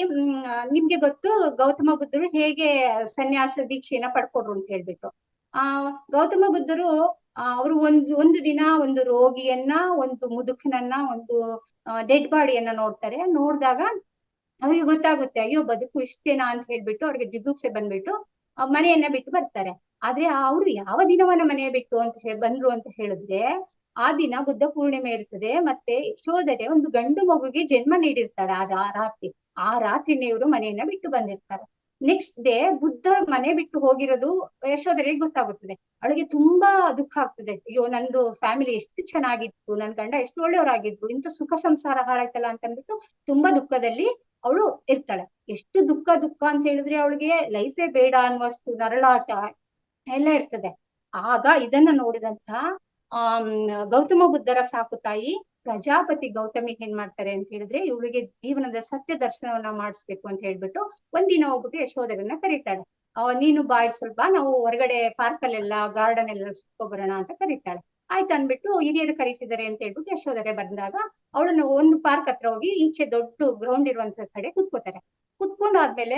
A: ನಿಮ್ಗೆ ಗೊತ್ತು ಗೌತಮ ಬುದ್ಧರು ಹೇಗೆ ಸನ್ಯಾಸ ದೀಕ್ಷೆಯನ್ನ ಪಡ್ಕೊಂಡ್ರು ಅಂತ ಹೇಳ್ಬಿಟ್ಟು. ಗೌತಮ ಬುದ್ಧರು ಅವರು ಒಂದು ದಿನ ಒಂದು ರೋಗಿಯನ್ನ, ಒಂದು ಮುದುಕನನ್ನ, ಒಂದು ಡೆಡ್ ಬಾಡಿಯನ್ನ ನೋಡ್ತಾರೆ. ನೋಡಿದಾಗ ಅವ್ರಿಗೆ ಗೊತ್ತಾಗುತ್ತೆ, ಅಯ್ಯೋ ಬದುಕು ಇಷ್ಟೇನಾ ಅಂತ ಹೇಳ್ಬಿಟ್ಟು ಅವ್ರಿಗೆ ಜಿಗುಪ್ಸೆ ಬಂದ್ಬಿಟ್ಟು ಮನೆಯನ್ನ ಬಿಟ್ಟು ಬರ್ತಾರೆ. ಆದ್ರೆ ಅವ್ರು ಯಾವ ದಿನವನ್ನ ಮನೆ ಬಿಟ್ಟು ಅಂತ ಬಂದ್ರು ಅಂತ ಹೇಳಿದ್ರೆ, ಆ ದಿನ ಬುದ್ಧ ಪೂರ್ಣಿಮೆ ಇರ್ತದೆ. ಮತ್ತೆ ಯಶೋಧರೆ ಒಂದು ಗಂಡು ಮಗುಗೆ ಜನ್ಮ ನೀಡಿರ್ತಾಳೆ ಆ ರಾತ್ರಿ. ಆ ರಾತ್ರಿನೇ ಇವರು ಮನೆಯನ್ನ ಬಿಟ್ಟು ಬಂದಿರ್ತಾರೆ. ನೆಕ್ಸ್ಟ್ ಡೇ ಬುದ್ಧ ಮನೆ ಬಿಟ್ಟು ಹೋಗಿರೋದು ಯಶೋಧರೆಗೆ ಗೊತ್ತಾಗುತ್ತದೆ. ಅವಳಿಗೆ ತುಂಬಾ ದುಃಖ ಆಗ್ತದೆ. ಅಯ್ಯೋ ನಂದು ಫ್ಯಾಮಿಲಿ ಎಷ್ಟು ಚೆನ್ನಾಗಿತ್ತು, ನನ್ ಗಂಡ ಎಷ್ಟು ಒಳ್ಳೆಯವರಾಗಿದ್ರು, ಇಂಥ ಸುಖ ಸಂಸಾರ ಹಾಳಾಯ್ತಲ್ಲ ಅಂತ ಅಂದ್ಬಿಟ್ಟು ತುಂಬಾ ದುಃಖದಲ್ಲಿ ಅವಳು ಇರ್ತಾಳೆ. ಎಷ್ಟು ದುಃಖ ಅಂತ ಹೇಳಿದ್ರೆ ಅವಳಿಗೆ ಲೈಫೇ ಬೇಡ ಅನ್ನುವಷ್ಟು ನರಳಾಟ ಎಲ್ಲ ಇರ್ತದೆ. ಆಗ ಇದನ್ನ ನೋಡಿದಂತ ಗೌತಮ ಬುದ್ಧರ ಸಾಕು ತಾಯಿ ಪ್ರಜಾಪತಿ ಗೌತಮಿ ಏನ್ ಮಾಡ್ತಾರೆ ಅಂತ ಹೇಳಿದ್ರೆ, ಇವಳಿಗೆ ಜೀವನದ ಸತ್ಯ ದರ್ಶನವನ್ನ ಮಾಡಿಸ್ಬೇಕು ಅಂತ ಹೇಳ್ಬಿಟ್ಟು ಒಂದಿನ ಹೋಗ್ಬಿಟ್ಟು ಯಶೋಧರನ್ನ ಕರೀತಾಳೆ. ನೀನು ಬಾಯ್ ಸ್ವಲ್ಪ, ನಾವು ಹೊರಗಡೆ ಪಾರ್ಕ್ ಅಲ್ಲೆಲ್ಲ ಗಾರ್ಡನ್ ಎಲ್ಲ ಬರೋಣ ಅಂತ ಕರೀತಾಳೆ. ಆಯ್ತು ಅನ್ಬಿಟ್ಟು ಹಿರಿಯರು ಕರೀತಿದ್ದಾರೆ ಅಂತ ಹೇಳ್ಬಿಟ್ಟು ಯಶೋಧರೆ ಬಂದಾಗ ಅವಳನ್ನ ಒಂದು ಪಾರ್ಕ್ ಹತ್ರ ಹೋಗಿ ಈಚೆ ದೊಡ್ಡ ಗ್ರೌಂಡ್ ಇರುವಂತ ಕಡೆ ಕುತ್ಕೋತಾರೆ. ಕುತ್ಕೊಂಡಾದ್ಮೇಲೆ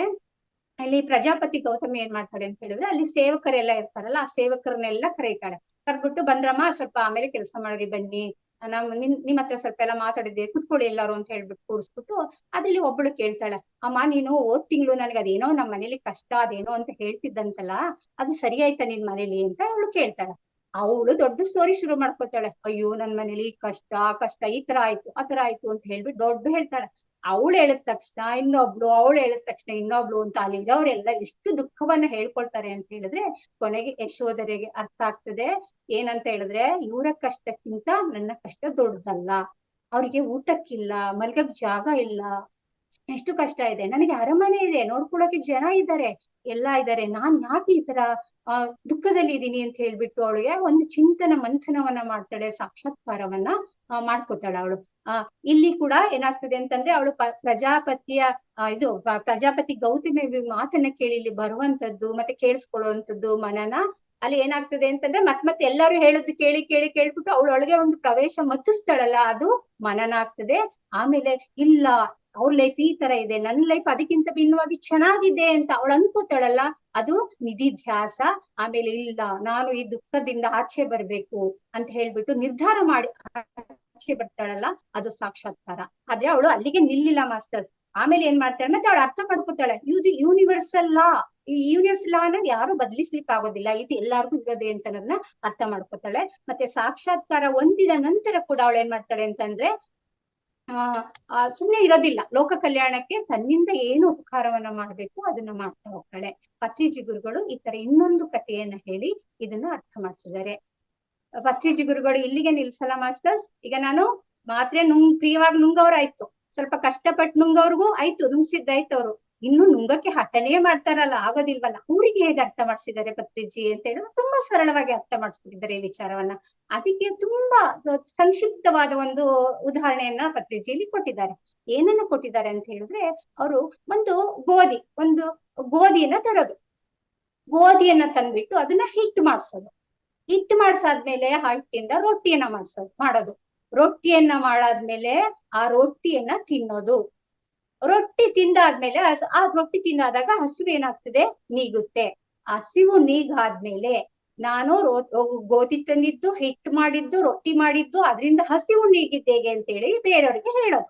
A: ಅಲ್ಲಿ ಪ್ರಜಾಪತಿ ಗೌತಮಿ ಏನ್ ಮಾಡ್ತಾಳೆ ಅಂತ ಹೇಳಿದ್ರೆ, ಅಲ್ಲಿ ಸೇವಕರೆಲ್ಲ ಇರ್ತಾರಲ್ಲ, ಆ ಸೇವಕರನ್ನೆಲ್ಲ ಕರೀತಾಳೆ. ಕರ್ಬಿಟ್ಟು ಬಂದ್ರಮ್ಮ ಸ್ವಲ್ಪ ಆಮೇಲೆ ಕೆಲಸ ಮಾಡ್ರಿ ಬನ್ನಿ, ನಾವು ನಿಮ್ ಹತ್ರ ಸ್ವಲ್ಪ ಎಲ್ಲ ಮಾತಾಡಿದ್ವಿ, ಕುತ್ಕೊಳ್ಳಿ ಎಲ್ಲಾರು ಅಂತ ಹೇಳ್ಬಿಟ್ಟು ಕೂರಿಸ್ಬಿಟ್ಟು ಅದ್ರಲ್ಲಿ ಒಬ್ಬಳು ಕೇಳ್ತಾಳೆ, ಅಮ್ಮ ನೀನು ಹೋದ್ ತಿಂಗಳು ನನ್ಗೆ ಅದೇನೋ ನಮ್ಮ ಮನೇಲಿ ಕಷ್ಟ ಅದೇನೋ ಅಂತ ಹೇಳ್ತಿದ್ದಂತಲ್ಲ, ಅದು ಸರಿ ಆಯ್ತಾ ನಿನ್ ಮನೇಲಿ ಅಂತ ಅವಳು ಕೇಳ್ತಾಳೆ. ಅವಳು ದೊಡ್ಡ ಸ್ಟೋರಿ ಶುರು ಮಾಡ್ಕೋತಾಳೆ. ಅಯ್ಯೋ ನನ್ ಮನೇಲಿ ಕಷ್ಟ ಈ ತರ ಆಯ್ತು ಆ ತರ ಆಯ್ತು ಅಂತ ಹೇಳ್ಬಿಟ್ಟು ದೊಡ್ಡ ಹೇಳ್ತಾಳೆ. ಅವಳು ಹೇಳಿದ ತಕ್ಷಣ ಇನ್ನೊಬ್ಳು, ಅವಳು ಹೇಳಿದ ತಕ್ಷಣ ಇನ್ನೊಬ್ಳು ಅಂತ ಅಲ್ಲಿರೋರೆಲ್ಲ ಎಷ್ಟು ದುಃಖವನ್ನ ಹೇಳ್ಕೊಳ್ತಾರೆ ಅಂತ ಹೇಳಿದ್ರೆ, ಕೊನೆಗೆ ಯಶೋಧರೆಗೆ ಅರ್ಥ ಆಗ್ತದೆ ಏನಂತ ಹೇಳಿದ್ರೆ, ಇವರ ಕಷ್ಟಕ್ಕಿಂತ ನನ್ನ ಕಷ್ಟ ದೊಡ್ಡದಲ್ಲ. ಅವ್ರಿಗೆ ಊಟಕ್ಕಿಲ್ಲ, ಮಲ್ಗಕ್ ಜಾಗ ಇಲ್ಲ, ಎಷ್ಟು ಕಷ್ಟ ಇದೆ. ನನಗೆ ಅರಮನೆ ಇದೆ, ನೋಡ್ಕೊಳಕ್ಕೆ ಜನ ಇದ್ದಾರೆ, ಎಲ್ಲಾ ಇದ್ದಾರೆ, ನಾನ್ ಯಾಕೆ ಈ ತರ ದುಃಖದಲ್ಲಿ ಇದೀನಿ ಅಂತ ಹೇಳ್ಬಿಟ್ಟು ಅವಳಿಗೆ ಒಂದು ಮಂಥನವನ್ನ ಮಾಡ್ತಾಳೆ, ಸಾಕ್ಷಾತ್ಕಾರವನ್ನ ಮಾಡ್ಕೋತಾಳೆ ಅವಳು. ಇಲ್ಲಿ ಕೂಡ ಏನಾಗ್ತದೆ ಅಂತಂದ್ರೆ, ಅವಳು ಪ್ರಜಾಪತಿಯ ಪ್ರಜಾಪತಿ ಗೌತಮಿ ಮಾತನ್ನ ಕೇಳಿ ಇಲ್ಲಿ ಬರುವಂತದ್ದು ಮತ್ತೆ ಕೇಳಿಸ್ಕೊಳ್ಳುವಂಥದ್ದು ಮನನ. ಅಲ್ಲಿ ಏನಾಗ್ತದೆ ಅಂತಂದ್ರೆ ಮತ್ತೆ ಎಲ್ಲರೂ ಹೇಳೋದು ಕೇಳ್ಬಿಟ್ಟು ಅವಳೊಳಗೆ ಒಂದು ಪ್ರವೇಶ ಮತ್ತಿಸ್ತಾಳಲ್ಲ, ಅದು ಮನನ ಆಗ್ತದೆ. ಆಮೇಲೆ ಇಲ್ಲ, ಅವ್ರ ಲೈಫ್ ಈ ತರ ಇದೆ, ನನ್ನ ಲೈಫ್ ಅದಕ್ಕಿಂತ ಭಿನ್ನವಾಗಿ ಚೆನ್ನಾಗಿದೆ ಅಂತ ಅವಳು ಅನ್ಕೋತಾಳಲ್ಲ, ಅದು ನಿಧಿಧ್ಯಾಸ. ಆಮೇಲೆ ಇಲ್ಲ, ನಾನು ಈ ದುಃಖದಿಂದ ಆಚೆ ಬರ್ಬೇಕು ಅಂತ ಹೇಳ್ಬಿಟ್ಟು ನಿರ್ಧಾರ ಮಾಡಿ ಆಚೆ ಬರ್ತಾಳಲ್ಲ, ಅದು ಸಾಕ್ಷಾತ್ಕಾರ. ಆದ್ರೆ ಅವಳು ಅಲ್ಲಿಗೆ ನಿಲ್ಲಿಲ್ಲ ಮಾಸ್ಟರ್ಸ್. ಆಮೇಲೆ ಏನ್ ಮಾಡ್ತಾಳೆ, ಮತ್ತೆ ಅವಳು ಅರ್ಥ ಮಾಡ್ಕೋತಾಳೆ, ಇದು ಯೂನಿವರ್ಸಲ್ ಲಾ, ಈ ಯೂನಿವರ್ಸಲ್ ಲಾ ಅನ್ನೋದು ಯಾರು ಬದಲಿಸ್ಲಿಕ್ಕೆ ಆಗೋದಿಲ್ಲ, ಇದು ಎಲ್ಲಾರ್ಗು ಇರೋದೆ ಅಂತ ಅನ್ನೋದನ್ನ ಅರ್ಥ ಮಾಡ್ಕೋತಾಳೆ. ಮತ್ತೆ ಸಾಕ್ಷಾತ್ಕಾರ ಹೊಂದಿದ ನಂತರ ಕೂಡ ಅವಳು ಏನ್ ಮಾಡ್ತಾಳೆ ಅಂತಂದ್ರೆ, ಸುಮ್ನೆ ಇರೋದಿಲ್ಲ, ಲೋಕ ಕಲ್ಯಾಣಕ್ಕೆ ತನ್ನಿಂದ ಏನು ಉಪಕಾರವನ್ನ ಮಾಡ್ಬೇಕು ಅದನ್ನ ಮಾಡ್ತಾ ಹೋಗ್ತಾಳೆ. ಪತ್ರಿಜಿ ಗುರುಗಳು ಈ ತರ ಇನ್ನೊಂದು ಕಥೆಯನ್ನ ಹೇಳಿ ಇದನ್ನ ಅರ್ಥ ಮಾಡಿಸಿದ್ದಾರೆ. ಪತ್ರಿಜಿ ಗುರುಗಳು ಇಲ್ಲಿಗೆ ನಿಲ್ಸಲ್ಲ ಮಾಸ್ಟರ್ಸ್. ಈಗ ನಾನು ಮಾತ್ರೆ ಪ್ರಿಯವಾಗಿ ನುಂಗವ್ರಾಯ್ತು, ಸ್ವಲ್ಪ ಕಷ್ಟಪಟ್ಟು ನುಂಗವ್ರಿಗೂ ಆಯ್ತು, ನುಂಗ್ಸಿದ್ದಾಯ್ತು. ಅವ್ರು ಇನ್ನು ನುಂಗಕ್ಕೆ ಹಠನೇ ಮಾಡ್ತಾರಲ್ಲ, ಆಗೋದಿಲ್ವಲ್ಲ, ಊರಿಗೆ ಹೇಗೆ ಅರ್ಥ ಮಾಡಿಸಿದ್ದಾರೆ ಪತ್ರಿಜಿ ಅಂತ ಹೇಳಿದ್ರೆ ತುಂಬಾ ಸರಳವಾಗಿ ಅರ್ಥ ಮಾಡಿಸ್ಬಿಟ್ಟಿದ್ದಾರೆ ಈ ವಿಚಾರವನ್ನ. ಅದಕ್ಕೆ ತುಂಬಾ ಸಂಕ್ಷಿಪ್ತವಾದ ಒಂದು ಉದಾಹರಣೆಯನ್ನ ಪತ್ರಿಜಿಯಲ್ಲಿ ಕೊಟ್ಟಿದ್ದಾರೆ. ಏನನ್ನ ಕೊಟ್ಟಿದ್ದಾರೆ ಅಂತ ಹೇಳಿದ್ರೆ, ಅವರು ಒಂದು ಗೋಧಿಯನ್ನ ತರೋದು, ಗೋಧಿಯನ್ನ ತಂದ್ಬಿಟ್ಟು ಅದನ್ನ ಹಿಟ್ಟು ಮಾಡ್ಸಾದ್ಮೇಲೆ ಆ ಹಿಟ್ಟಿಂದ ರೊಟ್ಟಿಯನ್ನ ಮಾಡೋದು, ರೊಟ್ಟಿಯನ್ನ ಮಾಡಾದ್ಮೇಲೆ ಆ ರೊಟ್ಟಿಯನ್ನ ತಿನ್ನೋದು. ರೊಟ್ಟಿ ತಿಂದಾದ್ಮೇಲೆ ಆ ರೊಟ್ಟಿ ತಿಂದಾದಾಗ ಹಸಿವು ಏನಾಗ್ತದೆ, ನೀಗುತ್ತೆ. ಹಸಿವು ನೀಗಾದ್ಮೇಲೆ ನಾನು ಗೋಧಿ ತಂದಿದ್ದು, ಹಿಟ್ಟು ಮಾಡಿದ್ದು, ರೊಟ್ಟಿ ಮಾಡಿದ್ದು, ಅದರಿಂದ ಹಸಿವು ನೀಗಿದ್ದು ಹೇಗೆ ಅಂತ ಹೇಳಿ ಬೇರೆಯವ್ರಿಗೆ ಹೇಳೋದು.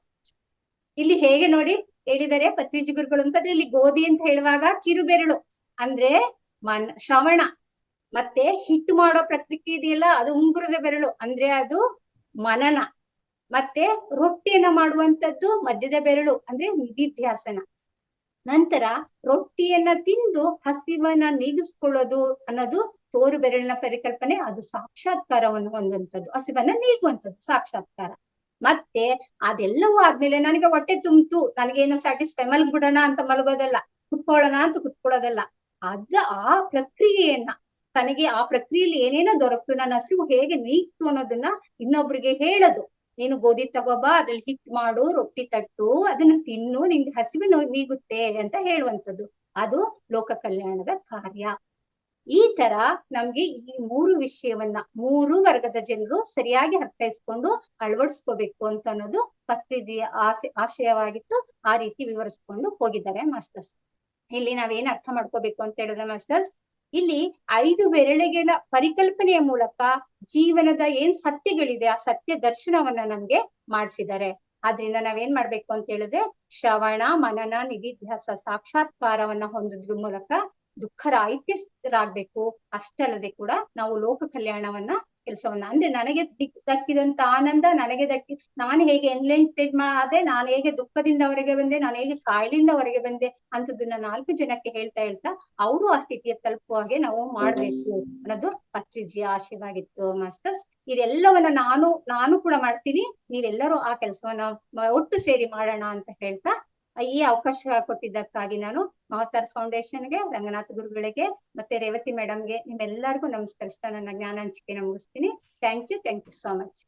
A: ಇಲ್ಲಿ ಹೇಗೆ ನೋಡಿ ಹೇಳಿದರೆ ಪತ್ರಿಜಿ ಗುರುಗಳು ಅಂತಂದ್ರೆ, ಇಲ್ಲಿ ಗೋಧಿ ಅಂತ ಹೇಳುವಾಗ ಕಿರುಬೆರಳು ಅಂದ್ರೆ ಶ್ರವಣ, ಮತ್ತೆ ಹಿಟ್ಟು ಮಾಡೋ ಪ್ರಕ್ರಿಯೆ ಇದೆಯಲ್ಲ ಅದು ಉಂಗುರದ ಬೆರಳು ಅಂದ್ರೆ ಅದು ಮನನ, ಮತ್ತೆ ರೊಟ್ಟಿಯನ್ನ ಮಾಡುವಂತದ್ದು ಮಧ್ಯದ ಬೆರಳು ಅಂದ್ರೆ ನಿಧಿಧ್ಯಾಸನ. ನಂತರ ರೊಟ್ಟಿಯನ್ನ ತಿಂದು ಹಸಿವನ್ನ ನೀಗಿಸ್ಕೊಳ್ಳೋದು ಅನ್ನೋದು ತೋರು ಬೆರಳಿನ ಪರಿಕಲ್ಪನೆ, ಅದು ಸಾಕ್ಷಾತ್ಕಾರವನ್ನು ಹೊಂದುವಂಥದ್ದು, ಹಸಿವನ್ನ ನೀಗುವಂಥದ್ದು ಸಾಕ್ಷಾತ್ಕಾರ. ಮತ್ತೆ ಅದೆಲ್ಲವೂ ಆದ್ಮೇಲೆ ನನಗೆ ಹೊಟ್ಟೆ ತುಂಬಿತು, ನನಗೇನು ಸ್ಯಾಟಿಸ್ಫೈ, ಮಲಗ್ಬಿಡೋಣ ಅಂತ ಮಲಗೋದಲ್ಲ, ಕುತ್ಕೊಳ್ಳೋಣ ಅಂತ ಕುತ್ಕೊಳ್ಳೋದಲ್ಲ, ಆ ಪ್ರಕ್ರಿಯೆಯನ್ನ, ತನಗೆ ಆ ಪ್ರಕ್ರಿಯೆಯಲ್ಲಿ ಏನೇನೋ ದೊರಕ್ತು, ನನ್ನ ಹಸಿವು ಹೇಗೆ ನೀಗ್ತು ಅನ್ನೋದನ್ನ ಇನ್ನೊಬ್ರಿಗೆ ಹೇಳೋದು. ನೀನು ಗೋಧಿ ತಗೋಬಾ, ಅದ್ರಲ್ಲಿ ಹಿಟ್ ಮಾಡು, ರೊಟ್ಟಿ ತಟ್ಟು, ಅದನ್ನ ತಿನ್ನು, ನಿನ್ಗೆ ಹಸಿವು ನೀಗುತ್ತೆ ಅಂತ ಹೇಳುವಂಥದ್ದು, ಅದು ಲೋಕ ಕಲ್ಯಾಣದ ಕಾರ್ಯ. ಈ ತರ ನಮ್ಗೆ ಈ 3 ವಿಷಯವನ್ನ 3 ವರ್ಗದ ಜನರು ಸರಿಯಾಗಿ ಅರ್ಥೈಸ್ಕೊಂಡು ಅಳವಡಿಸ್ಕೋಬೇಕು ಅಂತ ಅನ್ನೋದು ಪತ್ರಿಜಿಯ ಆಶಯವಾಗಿತ್ತು. ಆ ರೀತಿ ವಿವರಿಸ್ಕೊಂಡು ಹೋಗಿದ್ದಾರೆ ಮಾಸ್ಟರ್ಸ್. ಇಲ್ಲಿ ನಾವೇನ್ ಅರ್ಥ ಮಾಡ್ಕೋಬೇಕು ಅಂತ ಹೇಳಿದ್ರೆ ಮಾಸ್ಟರ್ಸ್, ಇಲ್ಲಿ 5 ಬೆರಳೆಗಳ ಪರಿಕಲ್ಪನೆಯ ಮೂಲಕ ಜೀವನದ ಏನ್ ಸತ್ಯಗಳಿದೆ ಆ ಸತ್ಯ ದರ್ಶನವನ್ನ ನಮ್ಗೆ ಮಾಡಿಸಿದ್ದಾರೆ. ಆದ್ರಿಂದ ನಾವೇನ್ ಮಾಡ್ಬೇಕು ಅಂತ ಹೇಳಿದ್ರೆ ಶ್ರವಣ ಮನನ ನಿಧಿಧ್ಯಾಸ ಸಾಕ್ಷಾತ್ಕಾರವನ್ನ ಹೊಂದೋದ್ರ ಮೂಲಕ ದುಃಖರಾಹಿತ್ಯರಾಗ್ಬೇಕು. ಅಷ್ಟಲ್ಲದೆ ಕೂಡ ನಾವು ಲೋಕ ಕಲ್ಯಾಣವನ್ನ ಕೆಲಸವನ್ನ ಅಂದ್ರೆ ನನಗೆ ದಕ್ಕಿದಂತ ಆನಂದ ನನಗೆ ನಾನು ಹೇಗೆ ಎನ್ಲೈಟೆಡ್ ಆದೆ, ನಾನು ಹೇಗೆ ದುಃಖದಿಂದ ಹೊರಗೆ ಬಂದೆ, ನಾನು ಹೇಗೆ ಕಾಯಿಲೆಯಿಂದ ಹೊರಗೆ ಬಂದೆ ಅಂತದನ್ನ 4 ಜನಕ್ಕೆ ಹೇಳ್ತಾ ಅವರು ಆ ಸ್ಥಿತಿಯ ತಲುಪುವ ಹಾಗೆ ನಾವು ಮಾಡ್ಬೇಕು ಅನ್ನೋದು ಪತ್ರಿಜಿಯ ಆಶಯವಾಗಿತ್ತು ಮಾಸ್ಟರ್ಸ್. ಇದೆಲ್ಲವನ್ನ ನಾನು ಕೂಡ ಮಾಡ್ತೀನಿ, ನೀವೆಲ್ಲರೂ ಆ ಕೆಲಸವನ್ನ ಒಟ್ಟು ಸೇರಿ ಮಾಡೋಣ ಅಂತ ಹೇಳ್ತಾ ಈ ಅವಕಾಶ ಕೊಟ್ಟಿದ್ದಕ್ಕಾಗಿ ನಾನು ಮಹತಾರ್ ಫೌಂಡೇಶನ್ಗೆ, ರಂಗನಾಥ ಗುರುಗಳಿಗೆ ಮತ್ತೆ ರೇವತಿ ಮೇಡಮ್ಗೆ ನಿಮ್ಮೆಲ್ಲರಿಗೂ ನಮಸ್ಕರಿಸ್ತಾ ನನ್ನ ಜ್ಞಾನ ಹಂಚಿಕೆನ ಮುಗಿಸ್ತೀನಿ. Thank you so much.